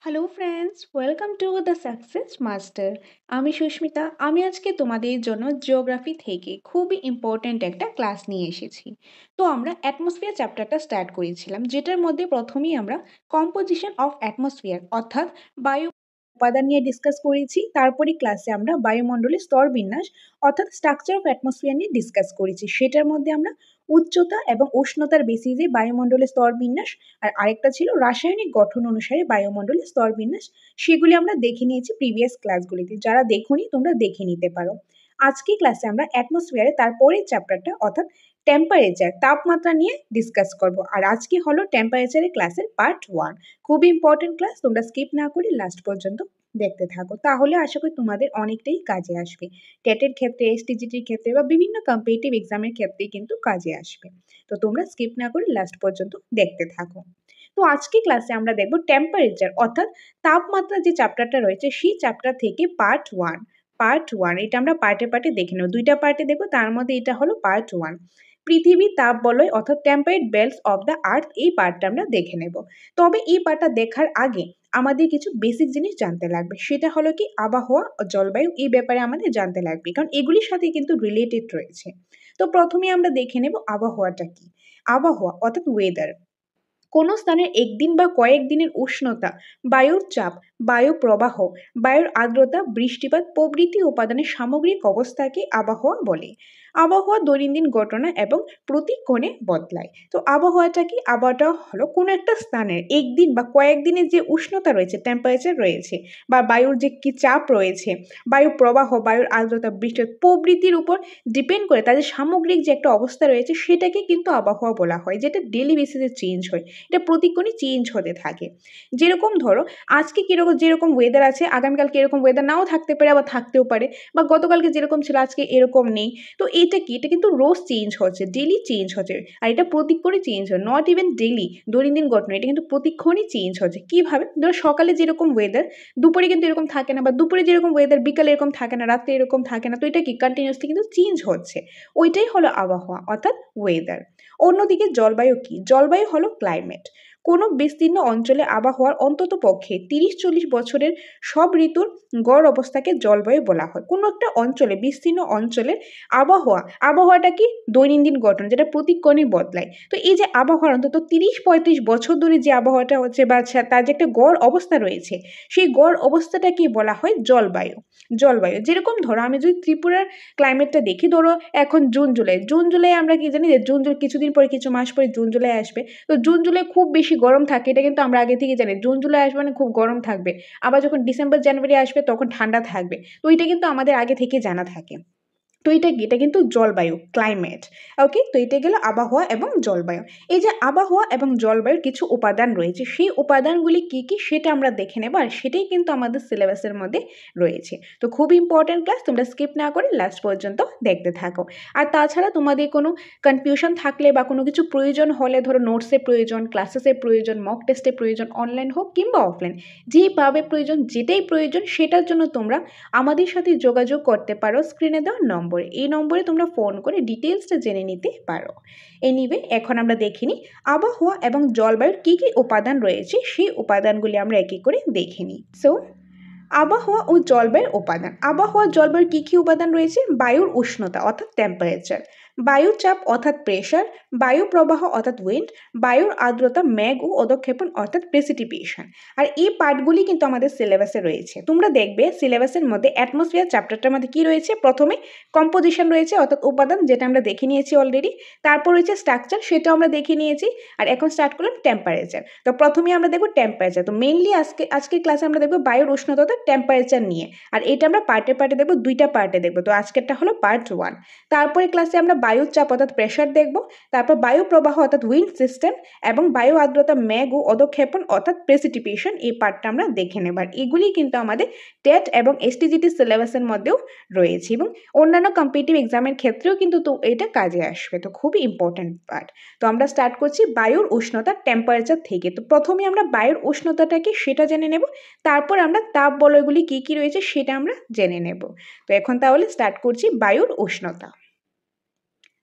Hello friends, welcome to the success master. আমি সুস্মিতা। আমি আজকে তোমাদের জন্য জিওগ্রাফি থেকে খুবই ইম্পর্ট্যান্ট একটা ক্লাস নিয়ে এসেছি। তো আমরা অ্যাটমসফিয়ার চ্যাপ্টারটা স্টার্ট করেছিলাম, যেটার মধ্যে প্রথমেই আমরা কম্পোজিশন অফ অ্যাটমসফিয়ার অর্থাৎ বায়ু উপাদান নিয়ে ডিসকাস করেছি। তারপরে ক্লাসে আমরা বায়ুমণ্ডলের স্তর বিন্যাস অর্থাৎ স্ট্রাকচার অফ অ্যাটমসফিয়ার নিয়ে ডিসকাস করেছি। সেটার মধ্যে আমরা উচ্চতা এবং উষ্ণতার বেসিসে বায়ুমণ্ডলের স্তর বিন্যাস, আর আরেকটা ছিল রাসায়নিক গঠন অনুসারে বায়ুমণ্ডলের স্তর বিন্যাস। সেগুলি আমরা দেখে নিয়েছি প্রিভিয়াস ক্লাসগুলিতে। যারা দেখোনি তোমরা দেখে নিতে পারো। আজকে ক্লাসে আমরা অ্যাটমসফিয়ারে তারপরের চ্যাপ্টারটা অর্থাৎ টেম্পারেচার তাপমাত্রা নিয়ে ডিসকাস করব। আর আজকে হলো টেম্পারেচারের ক্লাসের পার্ট 1। খুব ইম্পর্টেন্ট ক্লাস, তোমরা স্কিপ না করে লাস্ট পর্যন্ত দেখতে থাকো, তাহলে আশা করি তোমাদের অনেকটাই কাজে আসবে। টেটের ক্ষেত্রে, এসটিজিটির ক্ষেত্রে বা বিভিন্ন কম্পিটিটিভ এক্সামের ক্ষেত্রে কিন্তু কাজে আসবে। তো তোমরা স্কিপ না করে লাস্ট পর্যন্ত দেখতে থাকো। তো আজকে ক্লাসে আমরা দেখব টেম্পারেচার অর্থাৎ তাপমাত্রা যে চ্যাপ্টারটা রয়েছে সেই চ্যাপ্টার থেকে পার্ট ওয়ান এটা আমরা পার্টে পার্টে দেখে নেব। দুইটা পার্টে দেখবো, তার মধ্যে এটা হলো পার্ট 1। পৃথিবীর তাপ বলয় অর্থাৎ টেম্পারেট বেল্টস অফ দ্য আর্থ, এই পার্টটা আমরা দেখে নেব। তবে এই পার্টটা দেখার আগে আমাদের কিছু বেসিক জিনিস জানতে লাগবে। সেটা হলো কি আবহাওয়া ও জলবায়ু, এই ব্যাপারে আমাদের জানতে লাগবে, কারণ এগুলির সাথে কিন্তু রিলেটেড রয়েছে। তো প্রথমে আমরা দেখে নেব আবহাওয়াটা কি। আবহাওয়া অর্থাৎ ওয়েদার কোনো স্থানের একদিন বা কয়েকদিনের উষ্ণতা, বায়ুর চাপ, বায়ু প্রবাহ, বায়ুর আর্দ্রতা, বৃষ্টিপাত প্রভৃতি উপাদানের সামগ্রিক অবস্থাকে আবহাওয়া বলে। আবহাওয়া দৈনন্দিন ঘটনা এবং প্রতিক্ষণে বদলায়। তো আবহাওয়াটা কি? আবহাওয়াটা হলো কোনো একটা স্থানের একদিন বা কয়েকদিনের যে উষ্ণতা রয়েছে, টেম্পারেচার রয়েছে, বা বায়ুর যে কি চাপ রয়েছে, বায়ু প্রবাহ, বায়ুর আর্দ্রতা, বৃষ্টিপাত প্রভৃতির উপর ডিপেন্ড করে তাদের সামগ্রিক যে একটা অবস্থা রয়েছে সেটাকে কিন্তু আবহাওয়া বলা হয়, যেটা ডেলি বেসিসে চেঞ্জ হয়। এটা প্রতিক্ষণই চেঞ্জ হতে থাকে। যেরকম ধরো আজকে কিরকম যেরকম ওয়েদার আছে, আগামীকালকে এরকম ওয়েদার নাও থাকতে পারে, আবার থাকতেও পারে, বা গতকালকে যেরকম ছিল আজকে এরকম নেই। তো এটা কি? এটা কিন্তু রোজ চেঞ্জ হচ্ছে, ডেলি চেঞ্জ হচ্ছে। আর এটা প্রতিক্ষণই চেঞ্জ হয়, নট ইভেন ডেলি, দৈনন্দিন ঘটনা, এটা কিন্তু প্রতিক্ষণই চেঞ্জ হচ্ছে। কিভাবে? ধরো সকালে যেরকম ওয়েদার দুপুরে কিন্তু এরকম থাকে না, বা দুপুরে যেরকম ওয়েদার বিকালে এরকম থাকে না, রাত্রে এরকম থাকে না। তো এটা কি? কন্টিনিউসলি কিন্তু চেঞ্জ হচ্ছে। ওইটাই হলো আবহাওয়া অর্থাৎ ওয়েদার। অন্যদিকে জলবায়ু কি? জলবায়ু হলো ক্লাইমেট। কোনো বিস্তীর্ণ অঞ্চলে আবহাওয়ার অন্তত পক্ষে 30-40 বছরের সব ঋতুর গড় অবস্থাকে জলবায়ু বলা হয়। কোনো একটা অঞ্চলে, বিস্তীর্ণ অঞ্চলের আবহাওয়াটা কি? দৈনন্দিন গঠন, যেটা প্রতিক্ষণে বদলায়। তো এই যে আবহাওয়ার অন্তত 30-35 বছর ধরে যে আবহাওয়াটা হচ্ছে বা তার যে একটা গড় অবস্থা রয়েছে, সেই গড় অবস্থাটাকে বলা হয় জলবায়ু। জলবায়ু যেরকম ধরো আমি যদি ত্রিপুরার ক্লাইমেটটা দেখি, ধরো এখন জুন জুলাই আমরা কি জানি যে জুন জুলাই কিছুদিন পরে, কিছু মাস পরে জুন জুলাই আসবে। তো জুন জুলাই খুব বেশি গরম থাকে, এটা কিন্তু আমরা আগে থেকে জানি। জুন জুলাই আসবে মানে খুব গরম থাকবে। আবার যখন ডিসেম্বর জানুয়ারি আসবে তখন ঠান্ডা থাকবে। তো এটা কিন্তু আমাদের আগে থেকে জানা থাকে। তো এটা কি? এটা কিন্তু জলবায়ু, ক্লাইমেট। ওকে, তো এটা গেল আবহাওয়া এবং জলবায়ু। এই যে আবহাওয়া এবং জলবায়ুর কিছু উপাদান রয়েছে, সেই উপাদানগুলি কি কি সেটা আমরা দেখে নেব, আর সেটাই কিন্তু আমাদের সিলেবাসের মধ্যে রয়েছে। তো খুব ইম্পর্টেন্ট ক্লাস, তোমরা স্কিপ না করে লাস্ট পর্যন্ত দেখতে থাকো। আর তাছাড়া তোমাদের কোনো কনফিউশন থাকলে বা কোনো কিছু প্রয়োজন হলে, ধরো নোটসের প্রয়োজন, ক্লাসেসের প্রয়োজন, মক টেস্টের প্রয়োজন, অনলাইন হোক কিংবা অফলাইন, যেভাবে প্রয়োজন, যেটাই প্রয়োজন, সেটার জন্য তোমরা আমাদের সাথে যোগাযোগ করতে পারো স্ক্রিনে দেওয়া নম্বরে। এই নম্বরে তোমরা ফোন করে ডিটেলসটা জেনে নিতে পারো। এনিওয়ে, এখন আমরা দেখে নিই আবহাওয়া এবং জলবায়ুর কী কী উপাদান রয়েছে, সেই উপাদানগুলি আমরা এক এক করে দেখে নিই। সো আবহাওয়া ও জলবায়ুর উপাদান। আবহাওয়া জলবায়ুর কী কী উপাদান রয়েছে? বায়ুর উষ্ণতা অর্থাৎ টেম্পারেচার, বায়ুর চাপ অর্থাৎ প্রেশার, বায়ু প্রবাহ অর্থাৎ উইন্ড, বায়ুর আর্দ্রতা মেঘ ও অধক্ষেপণ অর্থাৎ প্রেসিপিটেশন। আর এই পার্টগুলি কিন্তু আমাদের সিলেবাসে রয়েছে। তোমরা দেখবে সিলেবাসের মধ্যে অ্যাটমসফিয়ার চ্যাপ্টারটার মধ্যে কি রয়েছে? প্রথমে কম্পোজিশন রয়েছে অর্থাৎ উপাদান, যেটা আমরা দেখে নিয়েছি অলরেডি। তারপর রয়েছে স্ট্রাকচার, সেটাও আমরা দেখে নিয়েছি। আর এখন স্টার্ট করলাম টেম্পারেচার। তো প্রথমে আমরা দেখব টেম্পারেচার। তো মেইনলি আজকের ক্লাসে আমরা দেখব বায়ুর উষ্ণতা টেম্পারেচার নিয়ে। আর এটা আমরা পার্টে পার্টে দেখব, দুইটা পার্টে দেখব। তো আজকেরটা হলো পার্ট 1। তারপরে ক্লাসে আমরা বায়ুর চাপ অর্থাৎ প্রেশার দেখব, তারপর বায়ু প্রবাহ অর্থাৎ উইন্ড সিস্টেম, এবং বায়ু আর্দ্রতা মেঘ ও অধক্ষেপণ অর্থাৎ প্রেসিপিটেশন, এই পার্টটা আমরা দেখে নেব। আর এগুলি কিন্তু আমাদের টেট এবং এসটিজিটি সিলেবাসের মধ্যেও রয়েছে, এবং অন্যান্য কম্পিটিটিভ এক্সামের ক্ষেত্রেও কিন্তু তো এটা কাজে আসবে। তো খুবই ইম্পর্ট্যান্ট পার্ট। তো আমরা স্টার্ট করছি বায়ুর উষ্ণতা টেম্পারেচার থেকে। তো প্রথমে আমরা বায়ুর উষ্ণতাটা কি সেটা জেনে নেব, তারপর আমরা তাপ বলয়গুলি কী কী রয়েছে সেটা আমরা জেনে নেব। তো এখন তাহলে স্টার্ট করছি বায়ুর উষ্ণতা।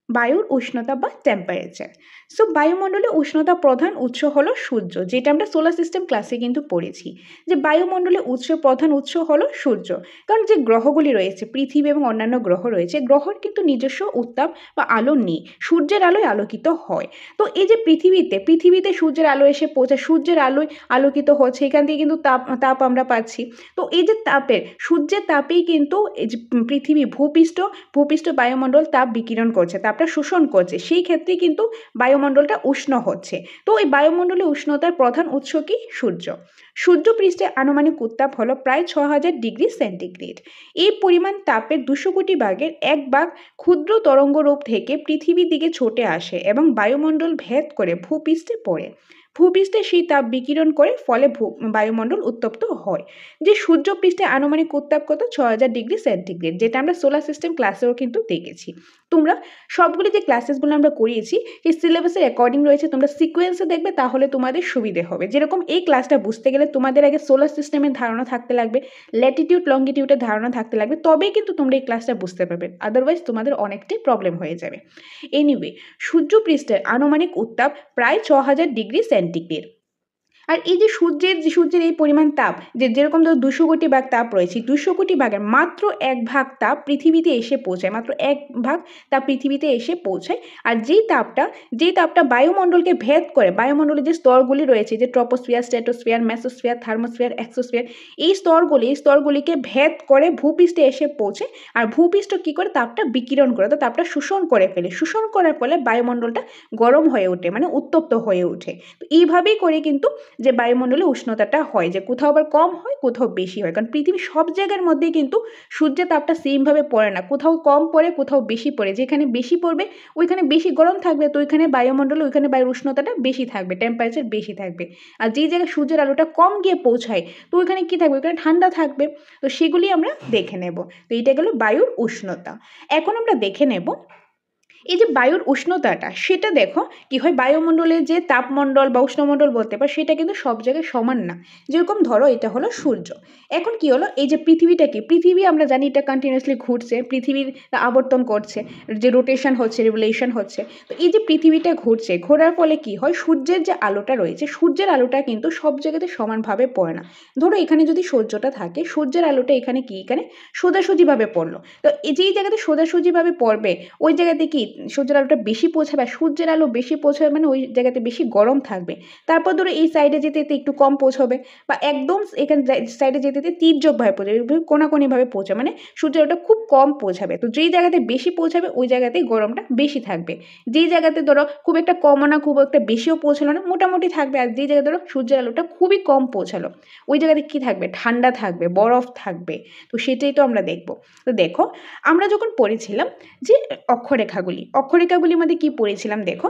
বায়ুর উষ্ণতা বা টেম্পারেচার। সো বায়ুমণ্ডলে উষ্ণতা প্রধান উৎস হলো সূর্য, যেটা আমরা সোলার সিস্টেম ক্লাসে কিন্তু পড়েছি যে বায়ুমণ্ডলে প্রধান উৎস হলো সূর্য। কারণ যে গ্রহগুলি রয়েছে, পৃথিবী এবং অন্যান্য গ্রহ রয়েছে, গ্রহের কিন্তু নিজস্ব উত্তাপ বা আলো নেই, সূর্যের আলোয় আলোকিত হয়। তো এই যে পৃথিবীতে সূর্যের আলো এসে পৌঁছায়, সূর্যের আলোয় আলোকিত হচ্ছে, এখান থেকে কিন্তু তাপ আমরা পাচ্ছি। তো এই যে সূর্যের তাপেই কিন্তু এই যে ভূপৃষ্ঠ বায়ুমণ্ডল তাপ বিকিরণ করছে, তাপটা শোষণ করছে, সেই ক্ষেত্রে কিন্তু বায়ুমণ্ডলটা উষ্ণ হচ্ছে। তো এই বায়ুমণ্ডলে উষ্ণতার প্রধান উৎস কি? সূর্যপৃষ্ঠে আনুমানিক উত্তাপ হলো প্রায় ৬,০০০ ডিগ্রি সেন্টিগ্রেড। এই পরিমাণ তাপের ২০০ কোটি ভাগের ১ ভাগ ক্ষুদ্র তরঙ্গরূপ থেকে পৃথিবীর দিকে ছুটে আসে এবং বায়ুমণ্ডল ভেদ করে ভূপৃষ্ঠে পড়ে। ভূপৃষ্ঠে সেই তাপ বিকিরণ করে, ফলে বায়ুমণ্ডল উত্তপ্ত হয়। যে সূর্যপৃষ্ঠে আনুমানিক উত্তাপ কত? ৬,০০০ ডিগ্রি সেন্টিগ্রেড, যেটা আমরা সোলার সিস্টেম ক্লাসেও কিন্তু দেখেছি। তোমরা সবগুলি যে ক্লাসেসগুলো আমরা করিয়েছি সেই সিলেবাসের অ্যাকর্ডিং রয়েছে, তোমরা সিকোয়েন্সে দেখবে, তাহলে তোমাদের সুবিধে হবে। যেরকম এই ক্লাসটা বুঝতে গেলে তোমাদের আগে সোলার সিস্টেমের ধারণা থাকতে লাগবে, ল্যাটিটিউড লঙ্গিটিউডের ধারণা থাকতে লাগবে, তবেই কিন্তু তোমরা এই ক্লাসটা বুঝতে পারবে, আদারওয়াইজ তোমাদের অনেকটাই প্রবলেম হয়ে যাবে। এনিওয়ে, সূর্যপৃষ্ঠের আনুমানিক উত্তাপ প্রায় ৬,০০০ ডিগ্রি সেন্টিগ্রেড। আর এই যে সূর্যের এই পরিমাণ তাপ, যেরকম ধরো ২০০ কোটি ভাগ তাপ রয়েছে, ২০০ কোটি ভাগের মাত্র ১ ভাগ তাপ পৃথিবীতে এসে পৌঁছায়, মাত্র ১ ভাগ তাপ পৃথিবীতে এসে পৌঁছায়। আর যেই তাপটা বায়ুমণ্ডলকে ভেদ করে, বায়ুমণ্ডলের যে স্তরগুলি রয়েছে, যে troposphere, stratosphere, mesosphere, thermosphere, exosphere, এই স্তরগুলিকে ভেদ করে ভূপৃষ্ঠে এসে পৌঁছে। আর ভূপৃষ্ঠ কি করে? তাপটা বিকিরণ করে, তো তাপটা শোষণ করে ফেলে, শোষণ করার ফলে বায়ুমণ্ডলটা গরম হয়ে ওঠে, মানে উত্তপ্ত হয়ে ওঠে। তো এইভাবেই করে কিন্তু যে বায়ুমণ্ডলে উষ্ণতাটা হয়, যে কোথাও আবার কম হয়, কোথাও বেশি হয়। কারণ পৃথিবীর সব জায়গার মধ্যেই কিন্তু সূর্যের তাপটা সেমভাবে পড়ে না, কোথাও কম পড়ে, কোথাও বেশি পড়ে। যেখানে বেশি পড়বে ওইখানে বেশি গরম থাকবে, তো ওইখানে ওইখানে বায়ুর উষ্ণতাটা বেশি থাকবে, টেম্পারেচার বেশি থাকবে। আর যেই জায়গায় সূর্যের আলোটা কম গিয়ে পৌঁছায়, তো ওইখানে কি থাকবে? ওইখানে ঠান্ডা থাকবে। তো সেগুলি আমরা দেখে নেব। তো এটা গেল বায়ুর উষ্ণতা। এখন আমরা দেখে নেব এই যে বায়ুর উষ্ণতাটা, সেটা দেখো কি হয়, বায়ুমণ্ডলের যে তাপমণ্ডল বা উষ্ণমণ্ডল বলতে পারো, সেটা কিন্তু সব জায়গায় সমান না। যেরকম ধরো এটা হলো সূর্য, এখন কি হলো, এই যে পৃথিবী আমরা জানি এটা কন্টিনিউয়াসলি ঘুরছে, পৃথিবীর আবর্তন করছে, যে রোটেশন হচ্ছে, রিভলিউশন হচ্ছে। তো এই যে পৃথিবীটা ঘুরছে, ঘোরার ফলে কি হয়, সূর্যের যে আলোটা রয়েছে, সূর্যের আলোটা কিন্তু সব জায়গাতে সমানভাবে পড়ে না। ধরো এখানে যদি সূর্যটা থাকে, সূর্যের আলোটা এখানে সোজাসুজিভাবে পড়লো। তো যেই জায়গাতে সোজাসুজিভাবে পড়বে, ওই জায়গাতে কি সূর্যের আলোটা বেশি পৌঁছাবে, আর সূর্যের আলো বেশি পৌঁছাবে মানে ওই জায়গাতে বেশি গরম থাকবে। তারপর ধরো এই সাইডে যেতে যেতে একটু কম পৌঁছাবে, বা একদম এখানে সাইডে যেতে যেতে তীর্যকভাবে পৌঁছাবে, কোনাকুনিভাবে পৌঁছাবে, মানে সূর্যের আলোটা খুব কম পৌঁছাবে। তো যেই জায়গাতে বেশি পৌঁছাবে ওই জায়গাতেই গরমটা বেশি থাকবে। যেই জায়গাতে ধরো খুব একটা কমও না, খুব একটা বেশিও পৌঁছালো না, মোটামুটি থাকবে। আর যেই জায়গায় ধরো সূর্যের আলোটা খুবই কম পৌঁছালো, ওই জায়গাতে কি থাকবে? ঠান্ডা থাকবে, বরফ থাকবে। তো সেটাই তো আমরা দেখব। তো দেখো, আমরা যখন পড়েছিলাম যে অক্ষরেখাগুলির মধ্যে কি পড়েছিলাম, দেখো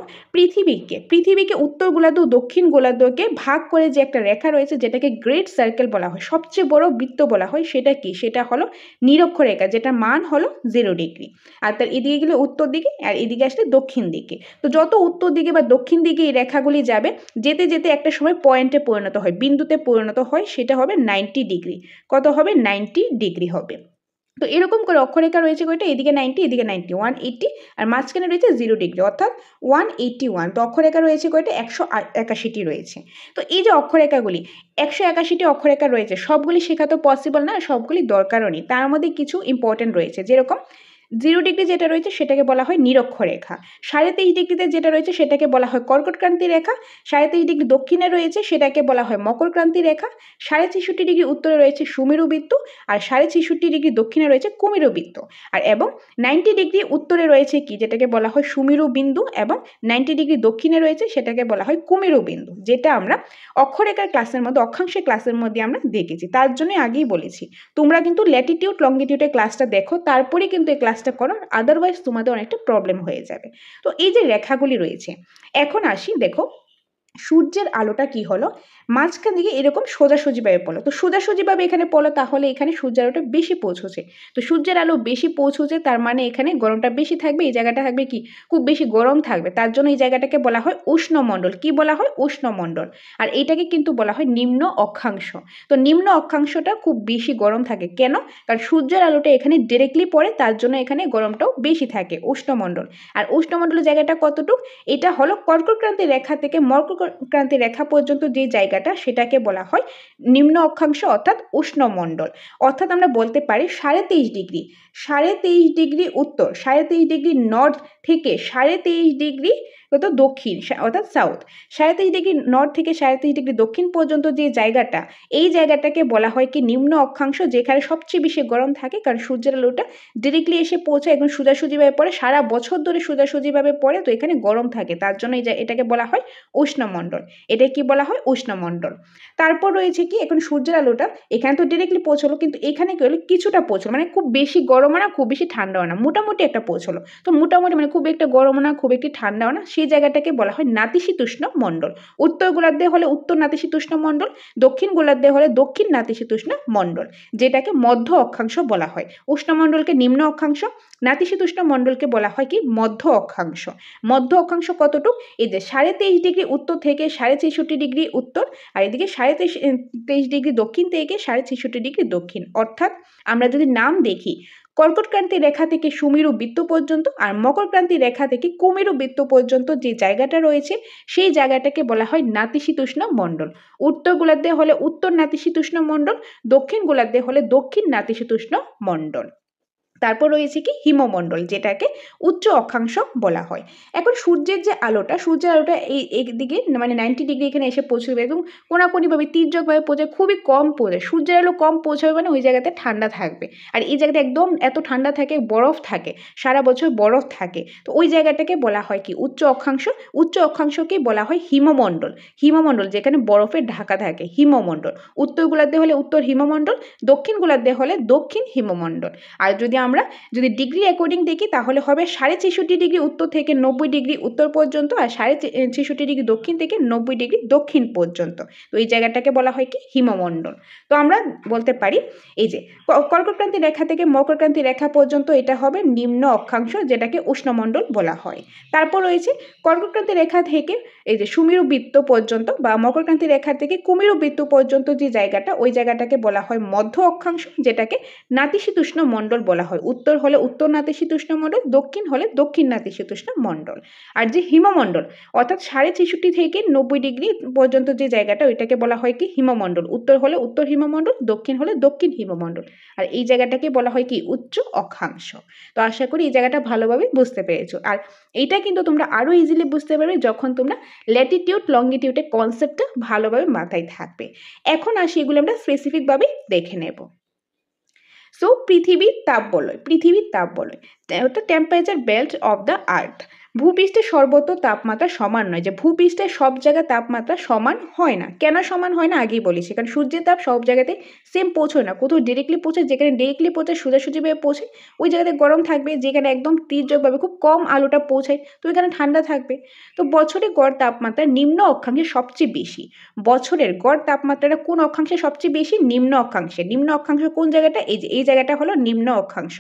পৃথিবীকে উত্তর গোলার্ধ ও দক্ষিণ গোলার্ধকে ভাগ করে যে একটা রেখা রয়েছে, যেটাকে গ্রেট সার্কেল বলা হয়, সবচেয়ে বড় বৃত্ত বলা হয়, সেটা কি? সেটা হলো নিরক্ষরেখা, যেটার মান হলো 0 ডিগ্রি। আর তার এদিকে গেলে উত্তর দিকে, আর এদিকে আসলে দক্ষিণ দিকে। তো যত উত্তর দিকে বা দক্ষিণ দিকে এই রেখাগুলি যাবে, যেতে যেতে একটা সময় পয়েন্টে পরিণত হয়, বিন্দুতে পরিণত হয়, সেটা হবে 90 ডিগ্রি। কত হবে? 90 ডিগ্রি হবে। তো এরকম করে অক্ষরেখা রয়েছে কয়টা? এদিকে 90, এদিকে 90, 180, আর মাঝখানে রয়েছে 0 ডিগ্রি, অর্থাৎ 181। তো অক্ষরেখা রয়েছে কয়টা? 181টি রয়েছে। তো এই যে অক্ষরেখাগুলি, 181টি অক্ষরেখা রয়েছে, সবগুলি শেখা তো পসিবল না, সবগুলি দরকারও নেই। তার মধ্যে কিছু ইম্পর্টেন্ট রয়েছে, যেরকম 0 ডিগ্রি যেটা রয়েছে সেটাকে বলা হয় নিরক্ষরেখা, 23.5 ডিগ্রিতে যেটা রয়েছে সেটাকে বলা হয় কর্কটক্রান্তি রেখা, 23.5 ডিগ্রি দক্ষিণে রয়েছে সেটাকে বলা হয় মকরক্রান্তি রেখা, 66.5 ডিগ্রি উত্তরে রয়েছে সুমেরু বৃত্ত, আর 66.5 ডিগ্রি দক্ষিণে রয়েছে কুমেরু বৃত্ত। আর এবং 90 ডিগ্রি উত্তরে রয়েছে কি? যেটাকে বলা হয় সুমেরু বিন্দু, এবং 90 ডিগ্রি দক্ষিণে রয়েছে সেটাকে বলা হয় কুমেরু বিন্দু, যেটা আমরা অক্ষরেখার ক্লাসের মধ্যে, অক্ষাংশের ক্লাসের মধ্যে আমরা দেখেছি। তার জন্য আগেই বলেছি তোমরা কিন্তু ল্যাটিটিউড লঙ্গিটিউডের ক্লাসটা দেখো, তারপরে কিন্তু এই ক্লাসটা করো, আদারওয়াইজ তোমাদের অনেকটা প্রবলেম হয়ে যাবে। তো এই যে রেখাগুলি রয়েছে, এখন আসি, দেখো সূর্যের আলোটা কি হলো মাঝখান দিকে এরকম সোজাসুজিভাবে পড়লো, তো সোজাসুজিভাবে এখানে পড়লো, তাহলে এখানে সূর্যের আলোটা বেশি পৌঁছছে। তো সূর্যের আলো বেশি পৌঁছছে, তার মানে এখানে গরমটা বেশি থাকবে, এই জায়গাটা থাকবে কি খুব বেশি গরম থাকবে, তার জন্য এই জায়গাটাকে বলা হয় উষ্ণমণ্ডল। কি বলা হয়? উষ্ণমণ্ডল। আর এইটাকে কিন্তু বলা হয় নিম্ন অক্ষাংশ। তো নিম্ন অক্ষাংশটা খুব বেশি গরম থাকে, কেন? কারণ সূর্যের আলোটা এখানে ডিরেক্টলি পড়ে, তার জন্য এখানে গরমটাও বেশি থাকে, উষ্ণমণ্ডল। আর উষ্ণমণ্ডলের জায়গাটা কতটুকু? এটা হলো কর্কটক্রান্তি রেখা থেকে মকরক্রান্তি রেখা পর্যন্ত যে জায়গাটা, সেটাকে বলা হয় নিম্ন অক্ষাংশ অর্থাৎ উষ্ণমণ্ডল। অর্থাৎ আমরা বলতে পারি 23.5 ডিগ্রি, 23.5 ডিগ্রি উত্তর, 23.5 ডিগ্রি নর্থ থেকে 23.5 ডিগ্রি কত দক্ষিণ অর্থাৎ সাউথ, 23.5 ডিগ্রি নর্থ থেকে 23.5 ডিগ্রি দক্ষিণ পর্যন্ত যে জায়গাটা, এই জায়গাটাকে বলা হয় কি নিম্ন অক্ষাংশ, যেখানে সবচেয়ে বেশি গরম থাকে, কারণ সূর্যের আলোটা ডিরেক্টলি এসে পৌঁছায়, একদম সোজাসুজিভাবে পড়ে, সারা বছর ধরে সোজাসুজিভাবে পড়ে, তো এখানে গরম থাকে, তার জন্য এটাকে বলা হয় উষ্ণমণ্ডল। এটা কি বলা হয়? উষ্ণমণ্ডল। তারপর রয়েছে কি, এখন সূর্যের আলোটা এখানে তো ডিরেক্টলি পৌঁছলো, কিন্তু এখানে কি হলো কিছুটা পৌঁছলো, মানে খুব বেশি গরমও না খুব বেশি ঠান্ডাও না, মোটামুটি একটা পৌঁছলো। তো মোটামুটি মানে খুব একটা গরমও না খুব একটি ঠান্ডাও না, সেই জায়গাটাকে বলা হয় নাতিশীতোষ্ণ মণ্ডল। উত্তর গোলার্ধে হলে উত্তর নাতিশীতোষ্ণ মণ্ডল, দক্ষিণ গোলার্ধে হলে দক্ষিণ নাতিশীতোষ্ণ মণ্ডল, যেটাকে মধ্য অক্ষাংশ বলা হয়। উষ্ণমণ্ডলকে নিম্ন অক্ষাংশ, নাতিশীতোষ্ণ মণ্ডলকে বলা হয় কি মধ্য অক্ষাংশ। মধ্য অক্ষাংশ কতটুকু? এই যে 23.5 ডিগ্রি উত্তর থেকে 63.5 ডিগ্রি উত্তর, আর এদিকে 23.5 ডিগ্রি দক্ষিণ থেকে 63.5 ডিগ্রি দক্ষিণ। অর্থাৎ আমরা যদি নাম দেখি, কর্কটক্রান্তি রেখা থেকে সুমেরু বৃত্ত পর্যন্ত আর মকরক্রান্তি রেখা থেকে কুমেরু বৃত্ত পর্যন্ত যে জায়গাটা রয়েছে, সেই জায়গাটাকে বলা হয় নাতিশীতোষ্ণ মণ্ডল। উত্তর গোলার্ধে হলে উত্তর নাতিশীতোষ্ণ মণ্ডল, দক্ষিণ গোলার্ধে হলে দক্ষিণ নাতিশীতোষ্ণ মণ্ডল। তারপর রয়েছে কি হিমমণ্ডল, যেটাকে উচ্চ অক্ষাংশ বলা হয়। এখন সূর্যের যে আলোটা, সূর্যের আলোটা এই দিকে মানে 90 ডিগ্রি এখানে এসে পৌঁছবে, এবং কোনাকুনিভাবে তির্যকভাবে পৌঁছায়, খুবই কম পৌঁছায়, সূর্যের আলো কম পৌঁছাবে মানে ওই জায়গাতে ঠান্ডা থাকবে, আর এই জায়গাটা একদম এত ঠান্ডা থাকে, বরফ থাকে, সারা বছর বরফ থাকে, তো ওই জায়গাটাকে বলা হয় কি উচ্চ অক্ষাংশ। উচ্চ অক্ষাংশকেই বলা হয় হিমমণ্ডল। হিমমণ্ডল যেখানে বরফের ঢাকা থাকে, হিমমণ্ডল। উত্তর গোলার্ধে হলে উত্তর হিমমণ্ডল, দক্ষিণ গোলার্ধে হলে দক্ষিণ হিমমণ্ডল। আর যদি ডিগ্রি অ্যাকর্ডিং দেখি, তাহলে হবে 63.5 ডিগ্রি উত্তর থেকে 90 ডিগ্রি উত্তর পর্যন্ত, আর 63.5 ডিগ্রি দক্ষিণ থেকে 90 ডিগ্রি দক্ষিণ পর্যন্ত। তো এই জায়গাটাকে বলা হয় কি হিমমণ্ডল। তো আমরা বলতে পারি এই যে কর্কটক্রান্তি রেখা থেকে মকরক্রান্তি রেখা পর্যন্ত এটা হবে নিম্ন অক্ষাংশ, যেটাকে উষ্ণমণ্ডল বলা হয়। তারপর রয়েছে কর্কটক্রান্তি রেখা থেকে এই যে সুমেরু বৃত্ত পর্যন্ত বা মকরক্রান্তি রেখা থেকে কুমেরু বৃত্ত পর্যন্ত যে জায়গাটা, ওই জায়গাটাকে বলা হয় মধ্য অক্ষাংশ, যেটাকে নাতিশীতোষ্ণ মণ্ডল বলা হয়। উত্তর হলে উত্তর নাতিশীতোষ্ণ মণ্ডল, দক্ষিণ হলে দক্ষিণ নাতিশীতোষ্ণ মণ্ডল। আর যে হিমমণ্ডল অর্থাৎ 63.5 থেকে 90 ডিগ্রি পর্যন্ত যে জায়গাটা, ওইটাকে বলা হয় কি হিমমণ্ডল। উত্তর হলে উত্তর হিমমণ্ডল, দক্ষিণ হলে দক্ষিণ হিমমণ্ডল, আর এই জায়গাটাকে বলা হয় কি উচ্চ অক্ষাংশ। তো আশা করি এই জায়গাটা ভালোভাবে বুঝতে পেরেছো। আর এইটা কিন্তু তোমরা আরো ইজিলি বুঝতে পারবে যখন তোমরা ল্যাটিটিউড লঙ্গিটিউডের কনসেপ্টটা ভালোভাবে মাথায় থাকবে। এখন আসি এগুলো আমরা স্পেসিফিকভাবে দেখে নেব। সো পৃথিবীর তাপ বলয়, পৃথিবীর তাপ বলয় অর্থাৎ temperature belt of the earth. ভূপৃষ্ঠের সর্বত্র তাপমাত্রা সমান নয়, যে ভূপৃষ্ঠের সব জায়গায় তাপমাত্রা সমান হয় না। কেন সমান হয় না আগেই বলেছি, কারণ সূর্যের তাপ সব জায়গাতে সেম পৌঁছয় না, কোথাও ডিরেক্টলি পৌঁছায়, যেখানে ডিরেক্টলি পৌঁছায় সোজাসুজিভাবে পৌঁছায় ওই জায়গাতে গরম থাকবে, যেখানে একদম তির্যকভাবে খুব কম আলোটা পৌঁছায় তো ওইখানে ঠান্ডা থাকবে। তো বছরে গড় তাপমাত্রা নিম্ন অক্ষাংশে সবচেয়ে বেশি। বছরের গড় তাপমাত্রাটা কোন অক্ষাংশে সবচেয়ে বেশি? নিম্ন অক্ষাংশে। নিম্ন অক্ষাংশ কোন জায়গাটা? এই জায়গাটা হলো নিম্ন অক্ষাংশ।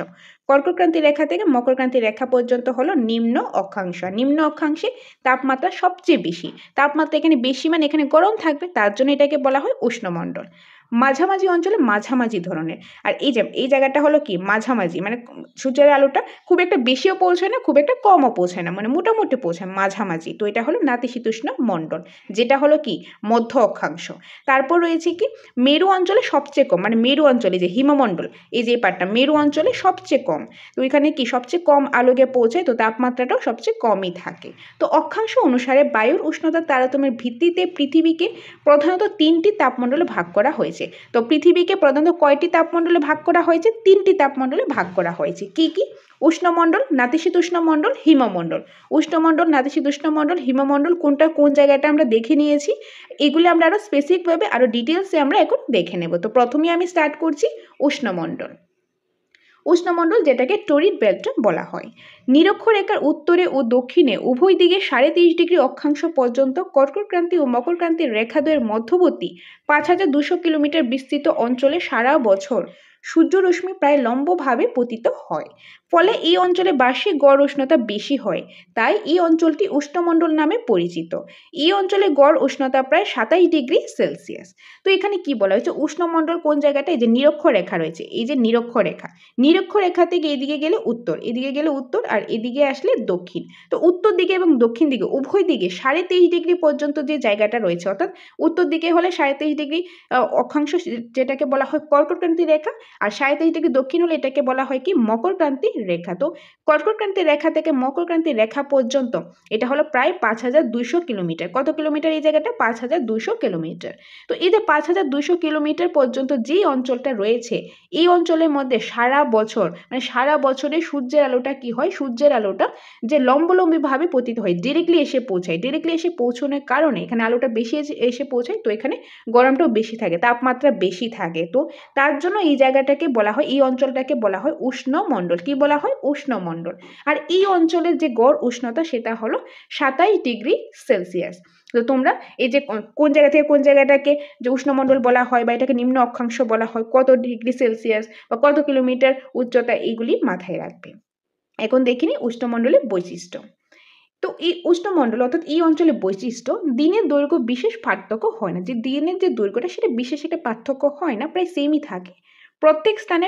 কর্কটক্রান্তি রেখা থেকে মকরক্রান্তি রেখা পর্যন্ত হলো নিম্ন অক্ষাংশ। নিম্ন অক্ষাংশে তাপমাত্রা সবচেয়ে বেশি। তাপমাত্রা এখানে বেশি মানে এখানে গরম থাকবে, তার জন্য এটাকে বলা হয় উষ্ণমণ্ডল। মাঝামাঝি অঞ্চলে মাঝামাঝি ধরনের। আর এই জায়গাটা হলো কি মাঝামাঝি, মানে সূর্যের আলোটা খুব একটা বেশিও পৌঁছায় না, খুব একটা কমও পৌঁছায় না, মানে মোটামুটি পৌঁছায় মাঝামাঝি। তো এটা হলো নাতিশীতোষ্ণ মণ্ডল, যেটা হলো কি মধ্য অক্ষাংশ। তারপর রয়েছে কি মেরু অঞ্চলে সবচেয়ে কম, মানে মেরু অঞ্চলে যে হিমমণ্ডল এই যে পার্টটা মেরু অঞ্চলে সবচেয়ে কম। তো এখানে কি সবচেয়ে কম আলো গিয়ে পৌঁছায়, তো তাপমাত্রাটাও সবচেয়ে কমই থাকে। তো অক্ষাংশ অনুসারে বায়ুর উষ্ণতার তারতম্যের ভিত্তিতে পৃথিবীকে প্রধানত 3টি তাপমণ্ডলে ভাগ করা হয়েছে। তো পৃথিবীকে প্রধানত কয়টি তাপমণ্ডলে ভাগ করা হয়েছে? 3টি তাপমণ্ডলে ভাগ করা হয়েছে। কি কি? উষ্ণমণ্ডল, নাতিশীতোষ্ণ মণ্ডল, হিমমণ্ডল। উষ্ণমণ্ডল, নাতিশীতোষ্ণ মণ্ডল, হিমমণ্ডল কোনটা কোন জায়গাটা আমরা দেখে নিয়েছি। এগুলো আমরা আরো স্পেসিফিকভাবে আরো ডিটেলসে আমরা এখন দেখে নেব। তো প্রথমেই আমি স্টার্ট করছি উষ্ণমণ্ডল। উষ্ণমণ্ডল যেটাকে টরিড বেল্ট বলা হয়। নিরক্ষরেখার উত্তরে ও দক্ষিণে উভয় দিকে 23.5 ডিগ্রি অক্ষাংশ পর্যন্ত কর্কটক্রান্তি ও মকরক্রান্তির রেখাদ্বয়ের মধ্যবর্তী 5200 কিলোমিটার বিস্তৃত অঞ্চলে সারা বছর সূর্যরশ্মি প্রায় লম্বভাবে পতিত হয়। ফলে এই অঞ্চলে বার্ষিক গড় উষ্ণতা বেশি হয়, তাই এই অঞ্চলটি উষ্ণমণ্ডল নামে পরিচিত। এই অঞ্চলে গড় উষ্ণতা প্রায় 27 ডিগ্রি সেলসিয়াস। তো এখানে কি বলা হয়েছে, উষ্ণমণ্ডল কোন জায়গাটা, এই যে নিরক্ষরেখা রয়েছে, এই যে নিরক্ষরেখা, নিরক্ষরেখা থেকে এদিকে গেলে উত্তর, এদিকে গেলে উত্তর, আর এদিকে আসলে দক্ষিণ। তো উত্তর দিকে এবং দক্ষিণ দিকে উভয় দিকে 23.5 ডিগ্রি পর্যন্ত যে জায়গাটা রয়েছে, অর্থাৎ উত্তর দিকে হলে 23.5 ডিগ্রি অক্ষাংশ, যেটাকে বলা হয় কর্কটক্রান্তি রেখা, আর 23.5 ডিগ্রি দক্ষিণ হলে এটাকে বলা হয় কি মকরক্রান্তি রেখা। তো কর্কটক্রান্তি রেখা থেকে মকরক্রান্তি রেখা পর্যন্ত এটা হলো প্রায় 5200 কিলোমিটার। কত কিলোমিটার এই জায়গাটা? 5200 কিলোমিটার। তো এই যে 5200 কিলোমিটার পর্যন্ত যে অঞ্চলটা রয়েছে, এই অঞ্চলের মধ্যে সারা বছর মানে সারা বছরে সূর্যের আলোটা কি হয়, সূর্যের আলোটা যে লম্বলম্বীভাবে পতিত হয়, ডিরেক্টলি এসে পৌঁছায়। ডিরেক্টলি এসে পৌঁছানোর কারণে এখানে আলোটা বেশি এসে পৌঁছায়, তো এখানে গরমটাও বেশি থাকে, তাপমাত্রা বেশি থাকে। তো তার জন্য এই জায়গাটাকে বলা হয়, এই অঞ্চলটাকে বলা হয় উষ্ণমণ্ডল। কি বলা হয়? উষ্ণমণ্ডল। আর এই অঞ্চলের যে গড় উষ্ণতা সেটা হলো 27 ডিগ্রি সেলসিয়াস। তো তোমরা এই যে কোন জায়গা থেকে কোন জায়গাটাকে যে উষ্ণমণ্ডল বলা হয় বা এটাকে নিম্ন অক্ষাংশ বলা হয়, কত ডিগ্রি সেলসিয়াস বা কত কিলোমিটার উচ্চতা, এইগুলি মাথায় রাখবে। এখন দেখিনি উষ্ণমণ্ডলের বৈশিষ্ট্য। তো এই উষ্ণমণ্ডল অর্থাৎ এই অঞ্চলের বৈশিষ্ট্য, দিনের দৈর্ঘ্য বিশেষ পার্থক্য হয় না, যে দিনের যে দৈর্ঘ্যটা সেটা বিশেষ একটা পার্থক্য হয় না, প্রায় সেমই থাকে। প্রত্যেক স্থানে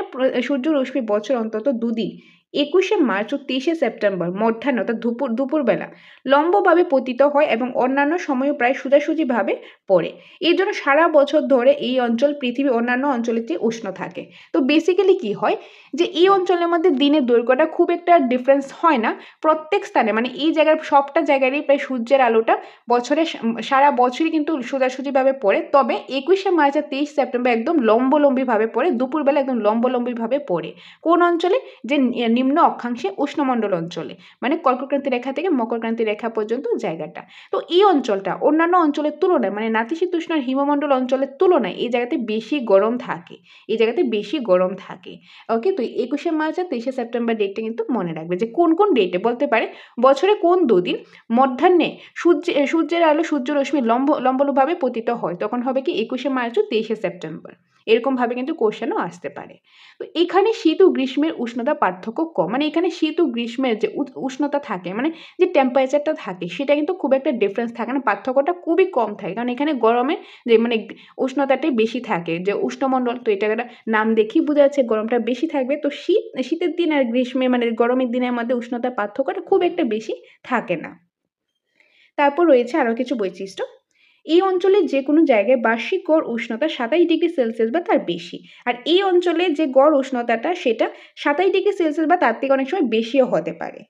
সূর্য রশ্মি বছর অন্তত দুদিন 21শে মার্চ ও 23শে সেপ্টেম্বর মধ্যাহ্ন অর্থাৎ দুপুরবেলা লম্বভাবে পতিত হয় এবং অন্যান্য সময়ও প্রায় সোজাসুজিভাবে পড়ে। এই জন্য সারা বছর ধরে এই অঞ্চল পৃথিবীর অন্যান্য অঞ্চলের চেয়ে উষ্ণ থাকে। তো বেসিক্যালি কি হয় যে এই অঞ্চলের মধ্যে দিনের দৈর্ঘ্যটা খুব একটা ডিফারেন্স হয় না। প্রত্যেক স্থানে মানে এই জায়গার সবটা জায়গারই প্রায় সূর্যের আলোটা বছরে সারা বছরই কিন্তু সোজাসুজিভাবে পড়ে, তবে 21শে মার্চ আর 23 সেপ্টেম্বর একদম লম্বলম্বীভাবে পড়ে, দুপুরবেলা একদম লম্বলম্বীভাবে পড়ে। কোন অঞ্চলে? যে নিম্ন অক্ষাংশে উষ্ণমণ্ডল অঞ্চলে, মানে কর্কটক্রান্তি রেখা থেকে মকরক্রান্তি রেখা পর্যন্ত জায়গাটা। তো এই অঞ্চলটা অন্যান্য অঞ্চলের তুলনায় মানে নাতিশীতোষ্ণ আর হিমমণ্ডল অঞ্চলের তুলনায় এই জায়গাতে বেশি গরম থাকে, এই জায়গাতে বেশি গরম থাকে। ওকে, তো 21শে মার্চ আর 23শে সেপ্টেম্বর ডেটটা কিন্তু মনে রাখবে, যে কোন কোন ডেটে বলতে পারে বছরে কোন দুদিন মধ্যাহ্নে সূর্যের আলো সূর্যরশ্মি লম্বভাবে পতিত হয়, তখন হবে কি 21শে মার্চ ও 23শে সেপ্টেম্বর। এরকমভাবে কিন্তু কোশ্চেনও আসতে পারে। তো এখানে শীত ও গ্রীষ্মের উষ্ণতা পার্থক্য কম, মানে এখানে শীত ও গ্রীষ্মের যে উষ্ণতা থাকে মানে যে টেম্পারেচারটা থাকে সেটা কিন্তু খুব একটা ডিফারেন্স থাকে না, পার্থক্যটা খুবই কম থাকে, কারণ এখানে গরমে যে মানে উষ্ণতাটাই বেশি থাকে, যে উষ্ণমণ্ডল, তো এটা নাম দেখেই বোঝা যাচ্ছে গরমটা বেশি থাকবে। তো শীতের দিন আর গ্রীষ্মে মানে গরমের দিনের মধ্যে উষ্ণতার পার্থক্যটা খুব একটা বেশি থাকে না। তারপর রয়েছে আরও কিছু বৈশিষ্ট্য। এই অঞ্চলের যে কোনো জায়গায় বার্ষিক গড় উষ্ণতা 27 ডিগ্রি সেলসিয়াস বা তার বেশি। আর এই অঞ্চলে যে গড় উষ্ণতাটা সেটা 27 ডিগ্রি সেলসিয়াস বা তার থেকে অনেক সময় বেশিও হতে পারে।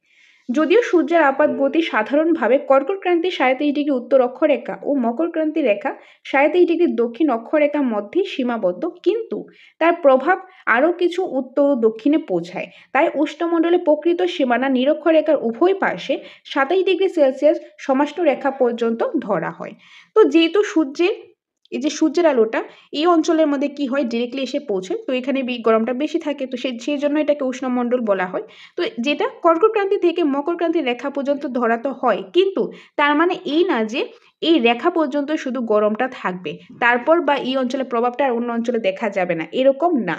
যদিও সূর্যের আপাত গতি সাধারণভাবে কর্কটক্রান্তি 37 ডিগ্রি উত্তর অক্ষরেখা ও মকরক্রান্তি রেখা 37 ডিগ্রি দক্ষিণ অক্ষরেখার মধ্যেই সীমাবদ্ধ, কিন্তু তার প্রভাব আরও কিছু উত্তর ও দক্ষিণে পৌঁছায়। তাই উষ্ণমণ্ডলে প্রকৃত সীমানা নিরক্ষরেখার উভয় পাশে 27 ডিগ্রি সেলসিয়াস সমাষ্ণ রেখা পর্যন্ত ধরা হয়। তো যেহেতু এই যে সূর্যের আলোটা এই অঞ্চলের মধ্যে কি হয়, ডিরেক্টলি এসে পৌঁছায়, তো এখানে গরমটা বেশি থাকে, তো সেই জন্য এটাকে উষ্ণমণ্ডল বলা হয়। তো যেটা কর্কটক্রান্তি থেকে মকরক্রান্তি রেখা পর্যন্ত ধরা তো হয়, কিন্তু তার মানে এই না যে এই রেখা পর্যন্ত শুধু গরমটা থাকবে, তারপর বা এই অঞ্চলের প্রভাবটা আর অন্য অঞ্চলে দেখা যাবে না, এরকম না।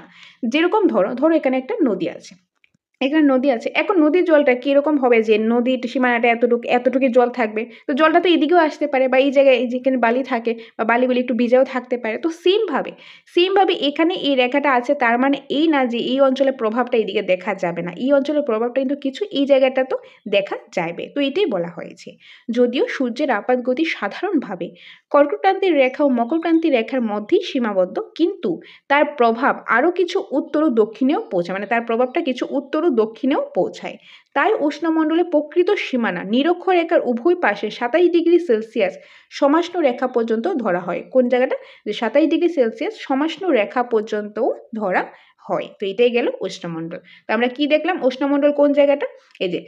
যেরকম ধরো এখানে একটা নদী আছে, এখানে নদী আছে, এখন নদীর জলটা কিরকম হবে, যে নদীর সীমানাটা এতটুকু জল থাকবে, তো জলটা তো এদিকেও আসতে পারে, বা এই জায়গায় যেখানে বালি থাকে বা বালিগুলি একটু ভিজাও থাকতে পারে। তো সেমভাবে এখানে এই রেখাটা আছে, তার মানে এই না যে এই অঞ্চলের প্রভাবটা এদিকে দেখা যাবে না, এই অঞ্চলের প্রভাবটা কিন্তু কিছু এই জায়গাটা তো দেখা যাবে। তো এটাই বলা হয়েছে। যদিও সূর্যের আপাত গতি সাধারণভাবে কর্কটক্রান্তির রেখা ও মকরক্রান্তি রেখার মধ্যেই সীমাবদ্ধ, কিন্তু তার প্রভাব আরও কিছু উত্তর ও দক্ষিণেও পৌঁছায়, মানে তার প্রভাবটা কিছু উত্তর ও দক্ষিণেও পৌঁছায়। তাই উষ্ণমণ্ডলে প্রকৃত সীমানা নিরক্ষরেখার উভয় পাশে 27 ডিগ্রি সেলসিয়াস সমাষ্ণ রেখা পর্যন্ত ধরা হয়। কোন জায়গাটা? যে 27 ডিগ্রি সেলসিয়াস সমাষ্ণ রেখা পর্যন্তও ধরা হয়। তো এটাই গেল উষ্ণমণ্ডল। তো আমরা কি দেখলাম উষ্ণমণ্ডল কোন জায়গাটা, এই যে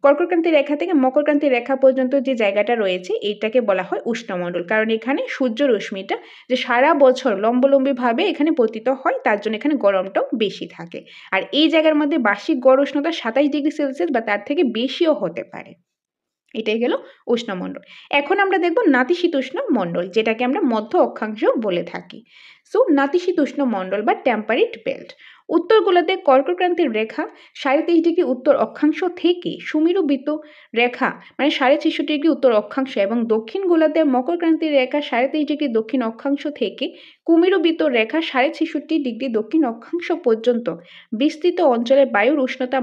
কর্কটক্রান্তি রেখা থেকে মকরক্রান্তি রেখা পর্যন্ত যে জায়গাটা রয়েছে এইটাকে বলা হয় উষ্ণমণ্ডল, কারণ এখানে সূর্য রশ্মিটা যে সারা বছর লম্বলম্বীভাবে এখানে পতিত হয়, তার জন্য এখানে গরমটাও বেশি থাকে। আর এই জায়গার মধ্যে বার্ষিক গড় উষ্ণতা 27 ডিগ্রি সেলসিয়াস বা তার থেকে বেশিও হতে পারে। এটাই গেল উষ্ণমণ্ডল। এখন আমরা দেখব নাতিশীতোষ্ণ মণ্ডল, যেটাকে আমরা মধ্য অক্ষাংশ বলে থাকি। সো নাতিশীতোষ্ণ মণ্ডল বা টেম্পারেট বেল্ট। উত্তর গোলার্ধে কর্কটক্রান্তির রেখা 23.5 ডিগ্রি উত্তর অক্ষাংশ থেকে সুমেরুবৃত্ত রেখা মানে 66.5 ডিগ্রি উত্তর অক্ষাংশ এবং দক্ষিণ গোলার্ধে মকরক্রান্তির রেখা 23.5 ডিগ্রি দক্ষিণ অক্ষাংশ থেকে কুমেরুবৃত্ত রেখা 66.5 ডিগ্রি দক্ষিণ অক্ষাংশ পর্যন্ত বিস্তৃত অঞ্চলে বায়ুর উষ্ণতা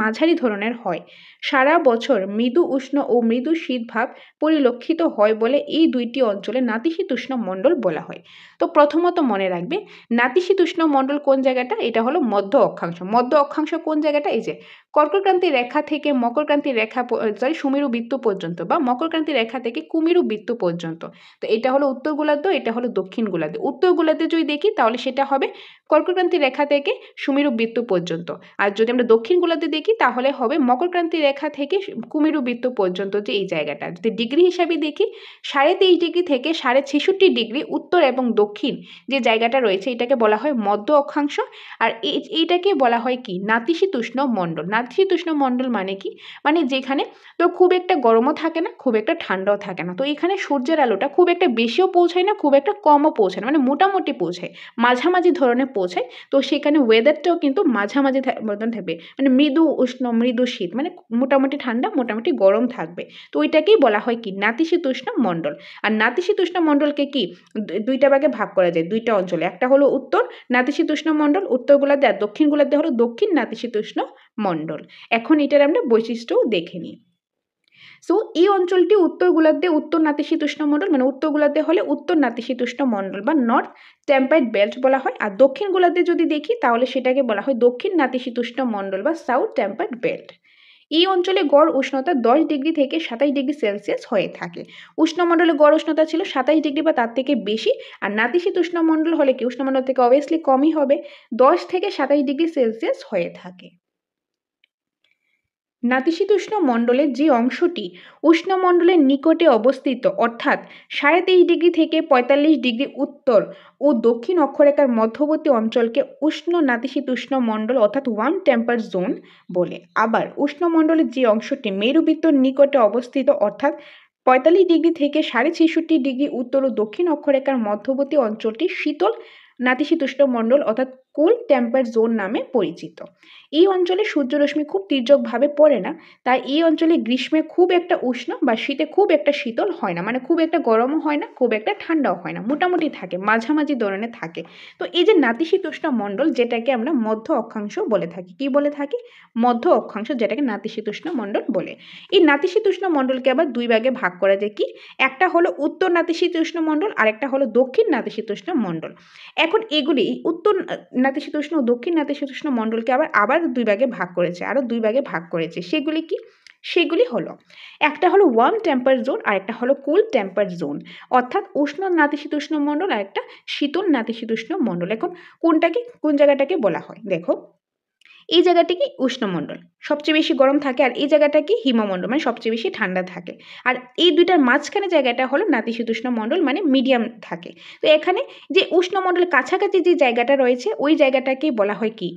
মাঝারি ধরনের হয়। সারা বছর মৃদু উষ্ণ ও মৃদু শীত ভাব পরিলক্ষিত হয় বলে এই দুইটি অঞ্চলে নাতিশীতোষ্ণ মণ্ডল বলা হয়। তো প্রথমত মনে রাখবে নাতিশীতোষ্ণ মণ্ডল কোন জায়গাটা, এটা হলো মধ্য অক্ষাংশ। মধ্য অক্ষাংশ কোন জায়গাটা, এই যে কর্কটক্রান্তি রেখা থেকে মকরক্রান্তি রেখা সুমেরু বৃত্ত পর্যন্ত বা মকরক্রান্তি রেখা থেকে কুমেরু বৃত্ত পর্যন্ত। তো এটা হলো উত্তর গোলার্ধ, এটা হলো দক্ষিণ গোলার্ধ। উত্তর গোলার্ধে যদি দেখি তাহলে সেটা হবে কর্কটক্রান্তি রেখা থেকে সুমেরু বৃত্ত পর্যন্ত, আর যদি আমরা দক্ষিণ গোলার্ধে দেখি তাহলে হবে মকরক্রান্তি রেখা থেকে কুমেরু বৃত্ত পর্যন্ত। যে এই জায়গাটা যদি ডিগ্রি হিসাবে দেখি 23.5 ডিগ্রি থেকে 66.5 ডিগ্রি উত্তর এবং দক্ষিণ যে জায়গাটা রয়েছে এটাকে বলা হয় মধ্য অক্ষাংশ। আর এইটাকে বলা হয় কি নাতিশীতোষ্ণ মণ্ডল। নাতিশীতোষ্ণ মণ্ডল মানে কি, মানে যেখানে তো খুব একটা গরমও থাকে না, খুব একটা ঠান্ডাও থাকে না। তো এখানে সূর্যের আলোটা খুব একটা বেশিও পৌঁছায় না, খুব একটা কমও পৌঁছায় না, মানে মোটামুটি পৌঁছায়, মাঝামাঝি ধরনের পৌঁছায়। তো সেখানে ওয়েদারটাও কিন্তু মাঝামাঝি মতন থাকবে, মানে মৃদু উষ্ণ মৃদু শীত, মানে মোটামুটি ঠান্ডা মোটামুটি গরম থাকবে। তো ওইটাকেই বলা হয় কি নাতিশীতোষ্ণ মণ্ডল। আর নাতিশীতোষ্ণ মণ্ডলকে কি দুইটা ভাগে ভাগ করা যায়, দুইটা অঞ্চলে। একটা হলো উত্তর নাতিশীতোষ্ণ মণ্ডল উত্তর গোলার্ধে, আর দক্ষিণ গোলার্ধে হলো দক্ষিণ নাতিশীতোষ্ণ মণ্ডল। এখন এটার আমরা বৈশিষ্ট্যও দেখে নিই। সো এই অঞ্চলটি উত্তর গোলার্ধে উত্তর নাতিশীতোষ্ণ মণ্ডল, মানে উত্তর গোলার্ধে হলে উত্তর নাতিশীতোষ্ণ মণ্ডল বা নর্থ টেম্পারেট বেল্ট বলা হয়। আর দক্ষিণ গোলার্ধে যদি দেখি তাহলে সেটাকে বলা হয় দক্ষিণ নাতিশীতোষ্ণ মণ্ডল বা সাউথ টেম্পারেট বেল্ট। এই অঞ্চলে গড় উষ্ণতা 10 ডিগ্রি থেকে 27 ডিগ্রি সেলসিয়াস হয়ে থাকে। উষ্ণমণ্ডলে গড় উষ্ণতা ছিল 27 ডিগ্রি বা তার থেকে বেশি, আর নাতিশীতোষ্ণ মণ্ডল হলে কি উষ্ণমণ্ডল থেকে অবভিয়াসলি কমই হবে, 10 থেকে 27 ডিগ্রি সেলসিয়াস হয়ে থাকে। নাতিশীতোষ্ণ মণ্ডলের যে অংশটি উষ্ণমণ্ডলের নিকটে অবস্থিত, অর্থাৎ 23.5 ডিগ্রি থেকে 45 ডিগ্রি উত্তর ও দক্ষিণ অক্ষরেখার মধ্যবর্তী অঞ্চলকে উষ্ণ নাতিশীতোষ্ণ মণ্ডল অর্থাৎ ওয়ার্ম টেম্পার জোন বলে। আবার উষ্ণমণ্ডলের যে অংশটি মেরুবৃত্তর নিকটে অবস্থিত, অর্থাৎ 45 ডিগ্রি থেকে 66.5 ডিগ্রি উত্তর ও দক্ষিণ অক্ষরেখার মধ্যবর্তী অঞ্চলটি শীতল নাতিশীতোষ্ণ মণ্ডল অর্থাৎ কুল টেম্পার জোন নামে পরিচিত। এই অঞ্চলে সূর্যরশ্মি খুব তীর্যকভাবে পড়ে না, তাই এই অঞ্চলে গ্রীষ্মে খুব একটা উষ্ণ বা শীতে খুব একটা শীতল হয় না, মানে খুব একটা গরমও হয় না, খুব একটা ঠান্ডাও হয় না, মোটামুটি থাকে, মাঝামাঝি ধরনের থাকে। তো এই যে নাতিশীতোষ্ণ মণ্ডল, যেটাকে আমরা মধ্য অক্ষাংশ বলে থাকি, কি বলে থাকি, মধ্য অক্ষাংশ, যেটাকে নাতিশীতোষ্ণ মণ্ডল বলে। এই নাতিশীতোষ্ণ মণ্ডলকে আবার দুই ভাগে ভাগ করা যায়, কি একটা হলো উত্তর নাতিশীতোষ্ণ মণ্ডল আর একটা হলো দক্ষিণ নাতিশীতোষ্ণ মণ্ডল। এখন এগুলি উত্তর নাতিশীতোষ্ণ ও দক্ষিণ নাতিশীতোষ্ণ মণ্ডলকে আবার দুই ভাগে ভাগ করেছে, আরো দুই ভাগে ভাগ করেছে। সেগুলি কি, সেগুলি হলো একটা হলো ওয়ার্ম টেম্পার জোন আর একটা হলো কুল টেম্পার জোন, অর্থাৎ উষ্ণ নাতিশীতোষ্ণ মণ্ডল আর একটা শীতল নাতিশীতোষ্ণ মণ্ডল। এখন কোনটাকে কোন জায়গাটাকে বলা হয়, দেখো এই জায়গাটি কি উষ্ণমণ্ডল, সবচেয়ে বেশি গরম থাকে, আর এই জায়গাটা কি হিমমণ্ডল, মানে সবচেয়ে বেশি ঠান্ডা থাকে। আর এই দুইটার মাঝখানে জায়গাটা হলো নাতিশীতোষ্ণ মণ্ডল, মানে মিডিয়াম থাকে। তো এখানে যে উষ্ণমণ্ডলের কাছাকাছি যে জায়গাটা রয়েছে ওই জায়গাটাকে বলা হয় কি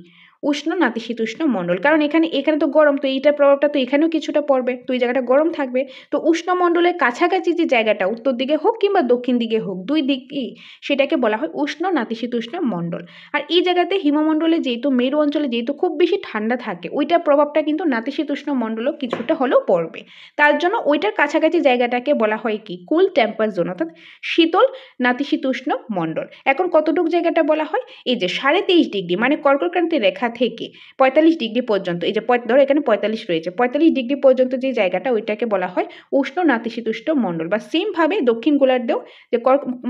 উষ্ণ নাতিশীতোষ্ণ মণ্ডল, কারণ এখানে তো গরম, তো এইটার প্রভাবটা তো এখানেও কিছুটা পড়বে, তো এই জায়গাটা গরম থাকবে। তো উষ্ণমণ্ডলের কাছাকাছি যে জায়গাটা উত্তর দিকে হোক কিংবা দক্ষিণ দিকে হোক, দুই দিকই সেটাকে বলা হয় উষ্ণ নাতিশীতোষ্ণ মণ্ডল। আর এই জায়গাতে হিমমণ্ডলে যেহেতু মেরু অঞ্চলে যেহেতু খুব বেশি ঠান্ডা থাকে, ওইটার প্রভাবটা কিন্তু নাতিশীতোষ্ণ মণ্ডলও কিছুটা হলেও পড়বে, তার জন্য ওইটার কাছাকাছি জায়গাটাকে বলা হয় কি কুল টেম্পার জোন অর্থাৎ শীতল নাতিশীতোষ্ণ মণ্ডল। এখন কতটুকু জায়গাটা বলা হয়, এই যে 23.5 ডিগ্রি মানে কর্কটক্রান্তি রেখা থেকে 45 ডিগ্রি পর্যন্ত, এই যে ধরো এখানে 45 রয়েছে, 45 ডিগ্রি পর্যন্ত যে জায়গাটা ওইটাকে বলা হয় উষ্ণ নাতিশীতোষ্ণ মণ্ডল। বা সেম ভাবে দক্ষিণ গোলার্ধেও যে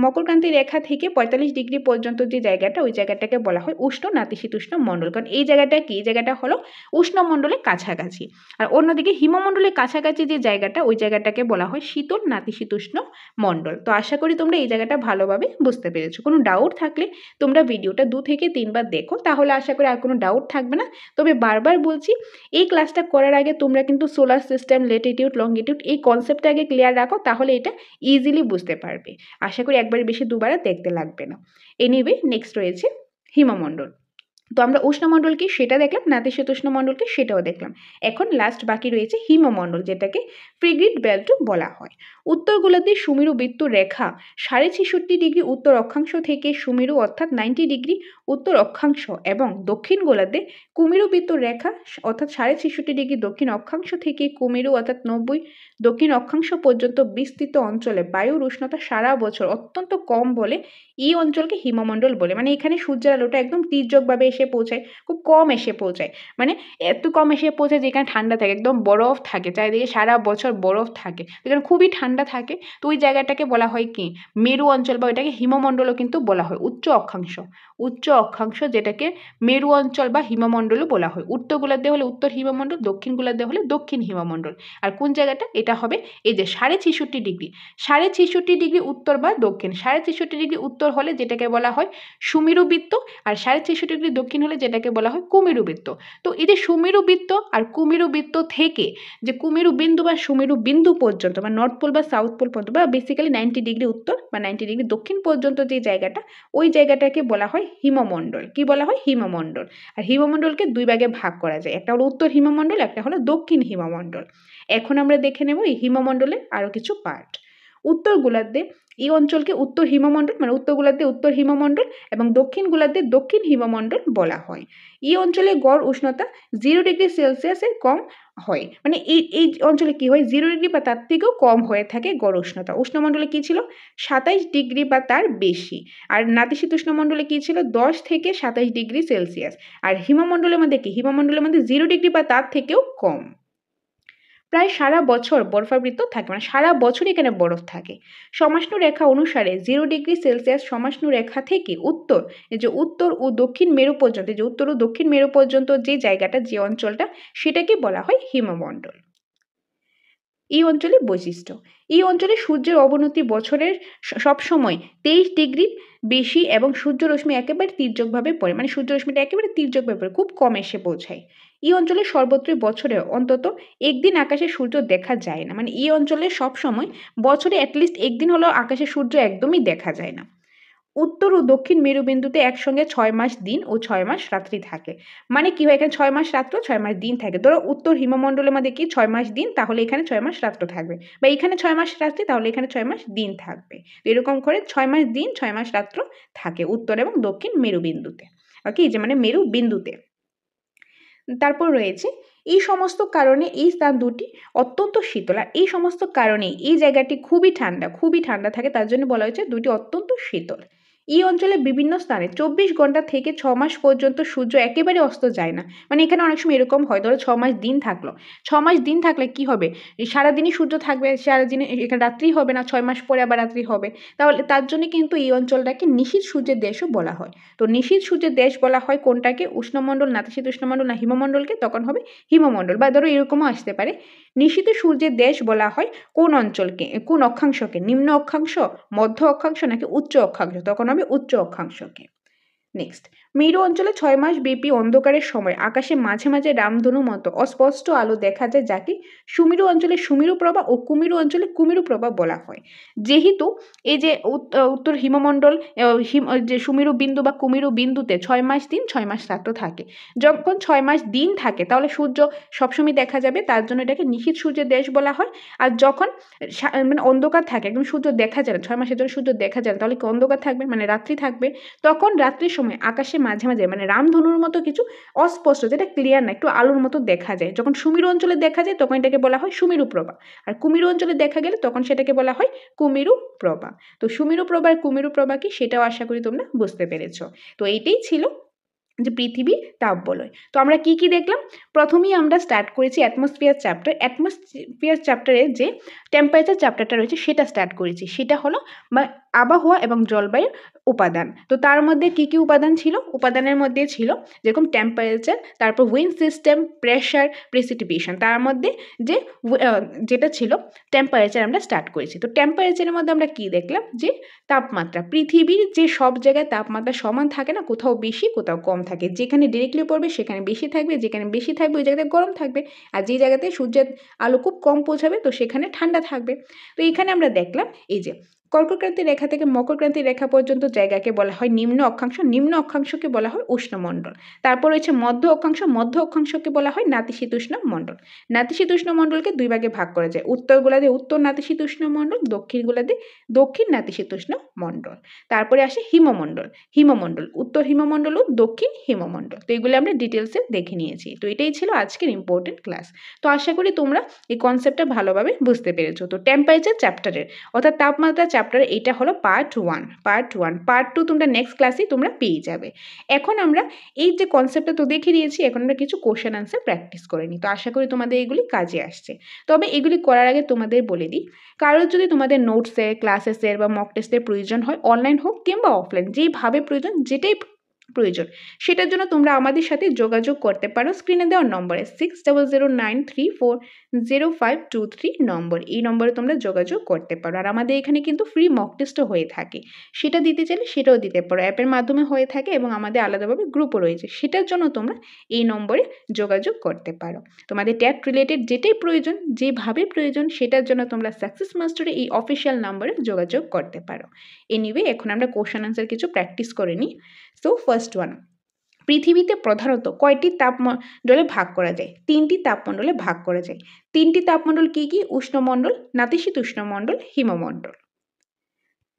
মকরক্রান্তি রেখা থেকে 45 ডিগ্রি পর্যন্ত যে জায়গাটা ওই জায়গাটাকে বলা হয় উষ্ণ নাতিশীতোষ্ণ মণ্ডল। কারণ এই জায়গাটা কি, এই জায়গাটা হলো উষ্ণমণ্ডলের কাছাকাছি। আর অন্যদিকে হিমমণ্ডলের কাছাকাছি যে জায়গাটা ওই জায়গাটাকে বলা হয় শীতল নাতিশীতোষ্ণ মণ্ডল। তো আশা করি তোমরা এই জায়গাটা ভালোভাবে বুঝতে পেরেছো। কোনো ডাউট থাকলে তোমরা ভিডিওটা 2 থেকে 3 বার দেখো, তাহলে আশা করি আর কোনো ডাউট থাকবে না। তবে বারবার বলছি, এই ক্লাসটা করার আগে তোমরা কিন্তু সোলার সিস্টেম, ল্যাটিটিউড, লংগিটিউড এই কনসেপ্টটা আগে ক্লিয়ার রাখো, তাহলে এটা ইজিলি বুঝতে পারবে। আশা করি একবারের বেশি দুবার দেখতে লাগবে না। এনিওয়ে, নেক্সট রয়েছে হিমমণ্ডল। তো আমরা উষ্ণমণ্ডল কি সেটা দেখলাম, নাতিশীতোষ্ণ মণ্ডল কি সেটাও দেখলাম। এখন লাস্ট বাকি রয়েছে হিমমণ্ডল, যেটাকে ফ্রিগেট বেল্ট বলা হয়। উত্তর গোলার্ধের সুমেরু বৃত্ত রেখা 66.5 ডিগ্রি উত্তর অক্ষাংশ থেকে সুমেরু অর্থাৎ 90 ডিগ্রি উত্তর অক্ষাংশ এবং দক্ষিণ গোলার্ধে কুমেরু বৃত্ত রেখা অর্থাৎ 66.5 ডিগ্রি দক্ষিণ অক্ষাংশ থেকে কুমেরু অর্থাৎ 90 দক্ষিণ অক্ষাংশ পর্যন্ত বিস্তৃত অঞ্চলে বায়ুর উষ্ণতা সারা বছর অত্যন্ত কম বলে এই অঞ্চলকে হিমমণ্ডল বলে। মানে এখানে সূর্যের আলোটা একদম তীর্যকভাবে এসে পৌঁছায়, খুব কম এসে পৌঁছায়, মানে এত কম এসে পৌঁছায় যেখানে ঠান্ডা থাকে, একদম বরফ থাকে চারিদিকে, সারা বছর বরফ থাকে, যেখানে খুবই ঠান্ডা থাকে। তো ওই জায়গাটাকে বলা হয় কি মেরু অঞ্চল, বা ওইটাকে হিমমণ্ডলও কিন্তু বলা হয়। উচ্চ অক্ষাংশ, উচ্চ অক্ষাংশ যেটাকে মেরু অঞ্চল বা হিমমণ্ডলও বলা হয়। উত্তর গোলার্ধে হলে উত্তর হিমমণ্ডল, দক্ষিণ গোলার্ধে হলে দক্ষিণ হিমমণ্ডল। আর কোন জায়গাটা এটা হবে, এই যে 66.5 ডিগ্রি, 66.5 ডিগ্রি উত্তর বা দক্ষিণ, 66.5 ডিগ্রি উত্তর হলে যেটাকে বলা হয় সুমেরু বৃত্ত, আর 66 ডিগ্রি দক্ষিণ হলে যেটাকে বলা হয় কুমেরু বৃত্ত। তো এই যে সুমেরু বৃত্ত আর কুমেরু বৃত্ত থেকে যে কুমেরু বিন্দু বা সুমেরু বিন্দু পর্যন্ত, বা নর্থ পোল বা সাউথ পোল পর্যন্ত, বা বেসিক্যালি 90 ডিগ্রি উত্তর বা 90 ডিগ্রি দক্ষিণ পর্যন্ত যে জায়গাটা ওই জায়গাটাকে বলা হয় হিমমণ্ডল। কি বলা হয়, হিমমণ্ডল। আর হিমমণ্ডলকে দুই ভাগে ভাগ করা যায়, একটা হলো উত্তর হিমমণ্ডল, একটা হলো দক্ষিণ হিমমণ্ডল। এখন আমরা দেখে নেব এই হিমমণ্ডলের আরো কিছু পার্ট। উত্তর গোলার্ধে এই অঞ্চলকে উত্তর হিমমণ্ডল, মানে উত্তর গোলার্ধে উত্তর হিমমণ্ডল এবং দক্ষিণ গোলার্ধে দক্ষিণ হিমমণ্ডল বলা হয়। এই অঞ্চলে গড় উষ্ণতা 0 ডিগ্রি সেলসিয়াসের কম হয়, মানে এই অঞ্চলে কি হয় 0 ডিগ্রি বা তার থেকেও কম হয়ে থাকে গড় উষ্ণতা। উষ্ণমণ্ডলে কি ছিল 27 ডিগ্রি বা তার বেশি, আর নাতিশীতোষ্ণ মণ্ডলে কি ছিল 10 থেকে 27 ডিগ্রি সেলসিয়াস। আর হিমমণ্ডলের মধ্যে কি, হিমমণ্ডলের মধ্যে 0 ডিগ্রি বা তার থেকেও কম। প্রায় সারা বছর বরফাবৃত থাকে, মানে সারা বছর এখানে বরফ থাকে। সমাষ্ণু রেখা অনুসারে 0 ডিগ্রি সেলসিয়াস সমাষ্ণু রেখা থেকে উত্তর, এই যে উত্তর ও দক্ষিণ মেরু পর্যন্ত, যে উত্তর ও দক্ষিণ মেরু পর্যন্ত যে জায়গাটা, যে অঞ্চলটা, সেটাকে বলা হয় হিমমণ্ডল। এই অঞ্চলের বৈশিষ্ট্য, এই অঞ্চলে সূর্যের অবনতি বছরের সবসময় 23 ডিগ্রির বেশি এবং সূর্যরশ্মি একেবারে তীর্যকভাবে পড়ে, মানে সূর্যরশ্মিটা একেবারে তীর্যকভাবে পড়ে, খুব কম এসে পৌঁছায়। এই অঞ্চলে সর্বত্রই বছরে অন্তত একদিন আকাশে সূর্য দেখা যায় না, মানে এই অঞ্চলে সবসময় বছরে অ্যাটলিস্ট একদিন হলেও আকাশে সূর্য একদমই দেখা যায় না। উত্তর ও দক্ষিণ মেরুবিন্দুতে একসঙ্গে 6 মাস দিন ও 6 মাস রাত্রি থাকে। মানে কি হয়, এখানে 6 মাস রাত্র 6 মাস দিন থাকে। ধরো উত্তর হিমমণ্ডলের মধ্যে কি 6 মাস দিন, তাহলে এখানে 6 মাস রাত্র থাকবে, বা এখানে 6 মাস রাত্রি, তাহলে এখানে 6 মাস দিন থাকবে। তো এরকম করে 6 মাস দিন 6 মাস রাত্র থাকে উত্তর এবং দক্ষিণ মেরুবিন্দুতে। ওকে, যে মানে মেরু বিন্দুতে। তারপর রয়েছে এই সমস্ত কারণে এই স্থান দুটি অত্যন্ত শীতল, আর এই সমস্ত কারণে এই জায়গাটি খুবই ঠান্ডা থাকে, তার জন্য বলা হয়েছে দুটি অত্যন্ত শীতল। এই অঞ্চলে বিভিন্ন স্থানে 24 ঘন্টা থেকে 6 মাস পর্যন্ত সূর্য একেবারে অস্ত যায় না। মানে এখানে অনেক সময় এরকম হয়, ধরো 6 মাস দিন থাকলো, 6 মাস দিন থাকলে কি হবে, সারাদিনই সূর্য থাকবে, সারাদিনে এখানে রাত্রি হবে না, 6 মাস পরে আবার রাত্রি হবে। তাহলে তার জন্য কিন্তু এই অঞ্চলটাকে নিশীথ সূর্যের দেশও বলা হয়। তো নিশীথ সূর্যের দেশ বলা হয় কোনটাকে, উষ্ণমণ্ডল, নাতিশীতোষ্ণমণ্ডল না হিমমণ্ডলকে, তখন হবে হিমমণ্ডল। বা ধরো এরকমও আসতে পারে, নিশীথ সূর্যের দেশ বলা হয় কোন অঞ্চলকে, কোন অক্ষাংশকে, নিম্ন অক্ষাংশ, মধ্য অক্ষাংশ নাকি উচ্চ অক্ষাংশ, তখন হবে উচ্চ অক্ষাংশকে। নেক্সট, মেরু অঞ্চলে 6 মাস ব্যাপী অন্ধকারের সময় আকাশে মাঝে মাঝে রামধনু মতো অস্পষ্ট আলো দেখা যায়, যাকে সুমেরু অঞ্চলে সুমেরু প্রভা ও কুমেরু অঞ্চলে কুমেরু প্রভা বলা হয়। যেহেতু এই যে উত্তর হিমমণ্ডল, যে সুমেরু বিন্দু বা কুমেরু বিন্দুতে 6 মাস দিন 6 মাস রাত্র থাকে, যখন 6 মাস দিন থাকে তাহলে সূর্য সবসময় দেখা যাবে, তার জন্য এটাকে নিশীথ সূর্যের দেশ বলা হয়। আর যখন মানে অন্ধকার থাকে, একদম সূর্য দেখা যায় না, 6 মাসের জন্য সূর্য দেখা যায় না, তাহলে কি অন্ধকার থাকবে, মানে রাত্রি থাকবে। তখন রাত্রির সময় আকাশে মাঝে মাঝে মানে রামধনুর মতো কিছু অস্পষ্ট, যেটা ক্লিয়ার না, একটু আলোর মতো দেখা যায়। যখন সুমেরু অঞ্চলে দেখা যায় তখন এটাকে বলা হয় সুমেরু প্রভা, আর কুমেরু অঞ্চলে দেখা গেলে তখন সেটাকে বলা হয় কুমেরু প্রভা। তো সুমেরু প্রভা আর কুমেরু প্রভা কি সেটাও আশা করি তোমরা বুঝতে পেরেছো। তো এইটাই ছিল যে পৃথিবীর তাপ বলয়। তো আমরা কি কি দেখলাম? প্রথমেই আমরা স্টার্ট করেছি অ্যাটমসফিয়ার চ্যাপ্টার। অ্যাটমসফিয়ার চ্যাপ্টারে যে টেম্পারেচার চ্যাপ্টারটা রয়েছে সেটা স্টার্ট করেছি। সেটা হলো আবহাওয়া এবং জলবায়ুর উপাদান। তো তার মধ্যে কি কি উপাদান ছিল? উপাদানের মধ্যে ছিল যেরকম টেম্পারেচার, তারপর উইন্ড সিস্টেম, প্রেশার, প্রেসিপিটেশন। তার মধ্যে যে যেটা ছিল টেম্পারেচার আমরা স্টার্ট করেছি। তো টেম্পারেচারের মধ্যে আমরা কি দেখলাম? যে তাপমাত্রা, পৃথিবীর যে সব জায়গায় তাপমাত্রা সমান থাকে না, কোথাও বেশি কোথাও কম থাকে। যেখানে ডিরেক্টলি পড়বে সেখানে বেশি থাকবে, যেখানে বেশি থাকবে ওই জায়গাতে গরম থাকবে, আর যে জায়গাতে সূর্যের আলো খুব কম পৌঁছাবে তো সেখানে ঠান্ডা থাকবে। তো এখানে আমরা দেখলাম এই যে কর্কটক্রান্তি রেখা থেকে মকরক্রান্তি রেখা পর্যন্ত জায়গাকে বলা হয় নিম্ন অক্ষাংশ, নিম্ন অক্ষাংশকে বলা হয় উষ্ণমণ্ডল। তারপর রয়েছে মধ্য অক্ষাংশ, মধ্য অক্ষাংশকে বলা হয় নাতিশীতোষ্ণ মণ্ডল। নাতিশীতোষ্ণ মণ্ডলকে দুই ভাগে ভাগ করা যায়, উত্তর গোলার্ধে উত্তর নাতিশীতোষ্ণ মণ্ডল, দক্ষিণ গোলার্ধে দক্ষিণ নাতিশীতোষ্ণ মণ্ডল। তারপরে আসে হিমমণ্ডল, হিমমণ্ডল উত্তর হিমমণ্ডল ও দক্ষিণ হিমমণ্ডল। তো এগুলো আমরা ডিটেলসে দেখে নিয়েছি। তো এটাই ছিল আজকের ইম্পর্টেন্ট ক্লাস। তো আশা করি তোমরা এই কনসেপ্টটা ভালোভাবে বুঝতে পেরেছো। তো টেম্পারেচার চ্যাপ্টারের অর্থাৎ তাপমাত্রা চ্যাপ্টারে এটা হলো পার্ট 1। পার্ট 2 তোমরা নেক্সট ক্লাসে তোমরা পেয়ে যাবে। এখন আমরা এই যে কনসেপ্টটা তো দেখে নিয়েছি, এখন আমরা কিছু কোশ্চেন আনসার প্র্যাকটিস করে নিই। তো আশা করি তোমাদের এগুলি কাজে আসছে। তবে এগুলি করার আগে তোমাদের বলে দিই, কারোর যদি তোমাদের নোটসের, ক্লাসেসের বা মক টেস্টের প্রয়োজন হয়, অনলাইন হোক কিংবা অফলাইন, যেইভাবে প্রয়োজন, যেটাই প্রয়োজন, সেটার জন্য তোমরা আমাদের সাথে যোগাযোগ করতে পারো স্ক্রিনে দেওয়া নম্বরে 6009340523 নম্বর। এই নম্বরে তোমরা যোগাযোগ করতে পারো। আর আমাদের এখানে কিন্তু ফ্রি মক টেস্টও হয়ে থাকে, সেটা দিতে চাইলে সেটাও দিতে পারো, অ্যাপের মাধ্যমে হয়ে থাকে এবং আমাদের আলাদাভাবে গ্রুপও রয়েছে। সেটার জন্য তোমরা এই নম্বরে যোগাযোগ করতে পারো। তোমাদের ট্যাট রিলেটেড যেটাই প্রয়োজন, যেভাবে প্রয়োজন, সেটার জন্য তোমরা সাকসেস মাস্টারে এই অফিসিয়াল নাম্বারে যোগাযোগ করতে পারো। এনিওয়ে, এখন আমরা কোশ্চেন আনসার কিছু প্র্যাকটিস করে নিই। সো ফার্স্ট ওয়ান, পৃথিবীতে প্রধানত কয়টি তাপমণ্ডলে ভাগ করা যায়? 3টি তাপমণ্ডলে ভাগ করা যায়। 3টি তাপমণ্ডল কি কি? উষ্ণমণ্ডল, নাতিশীতোষ্ণমণ্ডল, হিমমণ্ডল।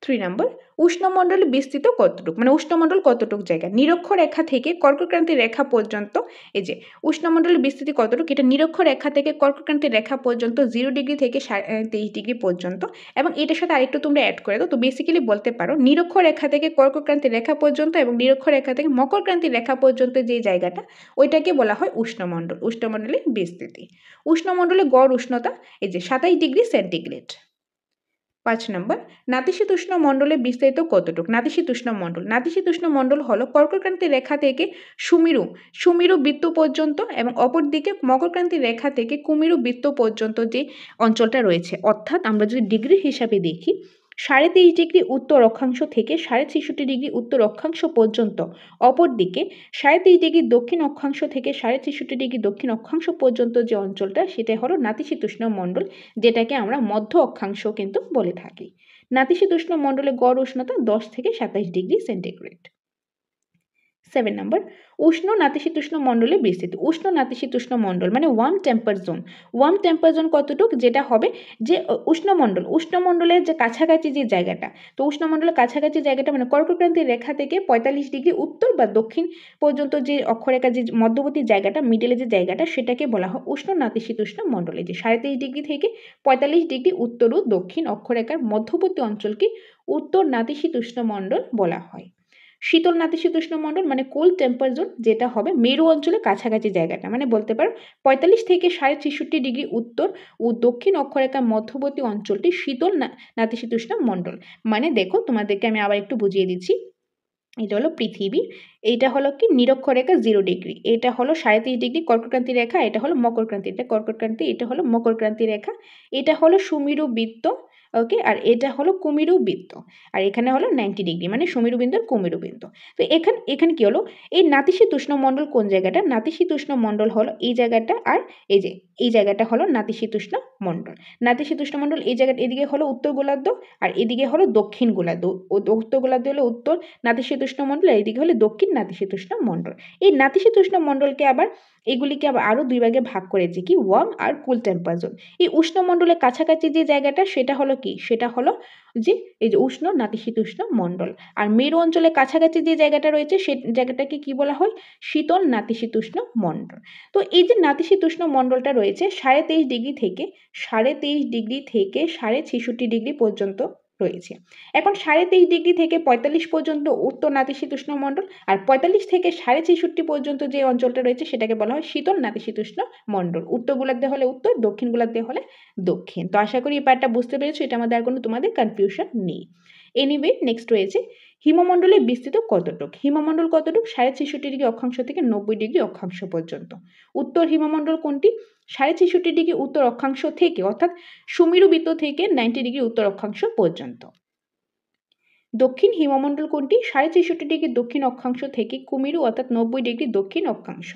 3 নম্বর, উষ্ণমণ্ডল বিস্তৃত কতটুকু, মানে উষ্ণমণ্ডল কতটুকু জায়গা? নিরক্ষরেখা থেকে কর্কটক্রান্তি রেখা পর্যন্ত, এই যে উষ্ণমণ্ডলের বিস্তৃতি কতটুকু, এটা নিরক্ষরেখা থেকে কর্কটক্রান্তি রেখা পর্যন্ত 0 ডিগ্রি থেকে 23 ডিগ্রি পর্যন্ত। এবং এটার সাথে আরেকটু তোমরা অ্যাড করে দাও। তো বেসিক্যালি বলতে পারো নিরক্ষরেখা থেকে কর্কটক্রান্তি রেখা পর্যন্ত এবং নিরক্ষরেখা থেকে মকরক্রান্তি রেখা পর্যন্ত যে জায়গাটা, ওইটাকে বলা হয় উষ্ণমণ্ডল, উষ্ণমণ্ডলের বিস্তৃতি। উষ্ণমণ্ডলের গড় উষ্ণতা এই যে 27 ডিগ্রি সেন্টিগ্রেড। 5 নম্বর, নাতিশীতোষ্ণ মণ্ডলে বিস্তারিত কতটুকু? নাতিশীতোষ্ণ মণ্ডল, নাতিশীতোষ্ণ মণ্ডল হলো কর্কটক্রান্তি রেখা থেকে সুমেরু বৃত্ত পর্যন্ত এবং অপরদিকে মকরক্রান্তি রেখা থেকে কুমেরু বৃত্ত পর্যন্ত যে অঞ্চলটা রয়েছে, অর্থাৎ আমরা যদি ডিগ্রি হিসাবে দেখি, 23.5 ডিগ্রি উত্তর অক্ষাংশ থেকে 66.5 ডিগ্রি উত্তর অক্ষাংশ পর্যন্ত, অপরদিকে 23.5 ডিগ্রি দক্ষিণ অক্ষাংশ থেকে 66.5 ডিগ্রি দক্ষিণ অক্ষাংশ পর্যন্ত যে অঞ্চলটা, সেটা হলো নাতিশীতোষ্ণ মণ্ডল, যেটাকে আমরা মধ্য অক্ষাংশ কিন্তু বলে থাকি। নাতিশীতোষ্ণ মণ্ডলে গড় উষ্ণতা 10 থেকে 27 ডিগ্রি সেন্টিগ্রেড। 7 নম্বর, উষ্ণ নাতিশীতোষ্ণ মণ্ডলে বিস্তৃতি। উষ্ণ নাতিশীতোষ্ণ মণ্ডল মানে warm temperate zone. Warm temperate zone কতটুকু? যেটা হবে যে উষ্ণমণ্ডলের যে কাছাকাছি যে জায়গাটা, তো উষ্ণমণ্ডলের কাছাকাছি জায়গাটা মানে কর্কটক্রান্তি রেখা থেকে 45 ডিগ্রি উত্তর বা দক্ষিণ পর্যন্ত যে অক্ষরেখা, যে মধ্যবর্তী জায়গাটা, মিডলে যে জায়গাটা, সেটাকে বলা হয় উষ্ণ নাতিশীতোষ্ণ মণ্ডলে। যে 23.5 ডিগ্রি থেকে 45 ডিগ্রি উত্তর ও দক্ষিণ অক্ষরেখার মধ্যবর্তী অঞ্চলকে উত্তর নাতিশীতোষ্ণ মণ্ডল বলা হয়। শীতল নাতিশীতোষ্ণ মণ্ডল মানে কোল্ড টেম্পার জোন, যেটা হবে মেরু অঞ্চলের কাছাকাছি জায়গাটা, মানে বলতে পারো 45 থেকে 66 ডিগ্রি উত্তর ও দক্ষিণ অক্ষরেখার মধ্যবর্তী অঞ্চলটি শীতল নাতিশীতোষ্ণ মণ্ডল। মানে দেখো, তোমাদেরকে আমি আবার একটু বুঝিয়ে দিচ্ছি। এটা হলো পৃথিবী, এইটা হলো কি নিরক্ষরেখা 0 ডিগ্রি, এটা হলো 37 ডিগ্রি কর্কটক্রান্তি রেখা, এটা হলো মকরক্রান্তি, এটা কর্কটক্রান্তি, এটা হলো মকরক্রান্তি রেখা, এটা হলো সুমেরু বৃত্ত, ওকে, আর এটা হলো কুমেরু বৃত্ত, আর এখানে হলো 90 ডিগ্রি মানে সুমেরু বিন্দু আর কুমেরু বিন্দু। তো এখানে কি হলো, এই নাতিশীতোষ্ণ মণ্ডল কোন জায়গাটা? নাতিশীতোষ্ণ মণ্ডল হলো এই জায়গাটা, আর এই যে এই জায়গাটা হলো নাতিশীতোষ্ণ মণ্ডল। নাতিশীতোষ্ণ মণ্ডল এই জায়গাটা, এদিকে হলো উত্তর গোলার্ধ আর এদিকে হলো দক্ষিণ গোলার্ধ। উত্তর গোলার্ধ হলো উত্তর নাতিশীতোষ্ণ মণ্ডল, আর এইদিকে হলো দক্ষিণ নাতিশীতোষ্ণ মণ্ডল। এই নাতিশীতোষ্ণ মণ্ডলকে আবার এগুলিকে আবার আরো দুই ভাগে ভাগ করেছে, কি ওয়ার্ম আর কুল টেম্পার জোন। এই উষ্ণমণ্ডলের কাছাকাছি যে জায়গাটা, সেটা হলো কি, সেটা হলো যে এই যে উষ্ণ নাতিশীতোষ্ণ মণ্ডল। আর মেরু অঞ্চলের কাছাকাছি যে জায়গাটা রয়েছে, সেই জায়গাটাকে কি বলা হয়? শীতল নাতিশীতোষ্ণ মণ্ডল। তো এই যে নাতিশীতোষ্ণ মণ্ডলটা রয়েছে 23.5 ডিগ্রি থেকে 23.5 ডিগ্রি থেকে 66 ডিগ্রি পর্যন্ত, রয়েছে। এখন 23.5 ডিগ্রি থেকে 45 পর্যন্ত উত্তর নাতিশীতোষ্ণ মণ্ডল, আর 45 থেকে 66.5 পর্যন্ত যে অঞ্চলটা রয়েছে সেটাকে বলা হয় শীতল নাতিশীতোষ্ণ মণ্ডল। উত্তর গোলার্ধে হলে উত্তর, দক্ষিণ গোলার্ধে হলে দক্ষিণ। তো আশা করি এই পার্টটা বুঝতে পেরেছো, এটা আমাদের আর কোনো তোমাদের কনফিউশন নেই। এনিওয়ে, নেক্সট রয়েছে হিমমণ্ডলে বিস্তৃত কতটুক। হিমমণ্ডল কতটুক? 66.5 ডিগ্রি অক্ষাংশ থেকে 90 ডিগ্রি অক্ষাংশ পর্যন্ত। উত্তর হিমমণ্ডল কোনটি? 66.5 ডিগ্রি উত্তর অক্ষাংশ থেকে, অর্থাৎ সুমেরু বৃত্ত থেকে 90 ডিগ্রি উত্তর অক্ষাংশ পর্যন্ত। দক্ষিণ হিমমণ্ডল কোনটি? 66.5 ডিগ্রি দক্ষিণ অক্ষাংশ থেকে কুমেরু অর্থাৎ 90 ডিগ্রি দক্ষিণ অক্ষাংশ।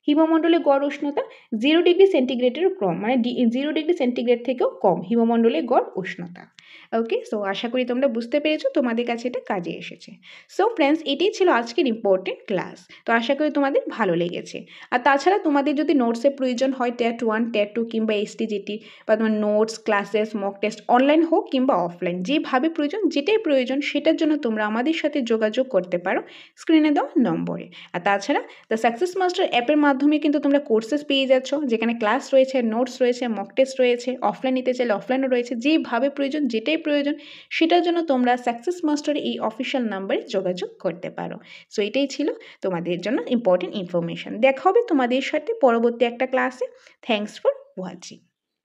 হিমমণ্ডলে গড় উষ্ণতা 0 ডিগ্রি সেন্টিগ্রেডেরও কম, মানে 0 ডিগ্রি সেন্টিগ্রেড থেকেও কম হিমমণ্ডলে গড় উষ্ণতা। ওকে, সো আশা করি তোমরা বুঝতে পেরেছো, তোমাদের কাছে এটা কাজে এসেছে। সো ফ্রেন্ডস, এটাই ছিল আজকের ইম্পর্টেন্ট ক্লাস। তো আশা করি তোমাদের ভালো লেগেছে। আর তাছাড়া তোমাদের যদি নোটসের প্রয়োজন হয়, টেট 1, টেট 2 কিংবা এসটিজিটি, বা তোমার notes, classes, mock test online হোক কিংবা অফলাইন, যেভাবে প্রয়োজন, যেটাই প্রয়োজন সেটার জন্য তোমরা আমাদের সাথে যোগাযোগ করতে পারো স্ক্রিনে দেওয়া নম্বরে। আর তাছাড়া দ্য সাকসেস মাস্টার অ্যাপের মাধ্যমে কিন্তু তোমরা কোর্সেস পেয়ে যাচ্ছ, যেখানে ক্লাস রয়েছে, নোটস রয়েছে, মক টেস্ট রয়েছে, অফলাইন নিতে চাইলে অফলাইনও রয়েছে। যেভাবে প্রয়োজন, যেটাই প্রয়োজন সেটার জন্য তোমরা সাকসেস মাস্টারের এই অফিসিয়াল নাম্বারে যোগাযোগ করতে পারো। সো এটাই ছিল তোমাদের জন্য ইম্পর্টেন্ট ইনফরমেশন। দেখা হবে তোমাদের সাথে পরবর্তী একটা ক্লাসে। Thanks for watching.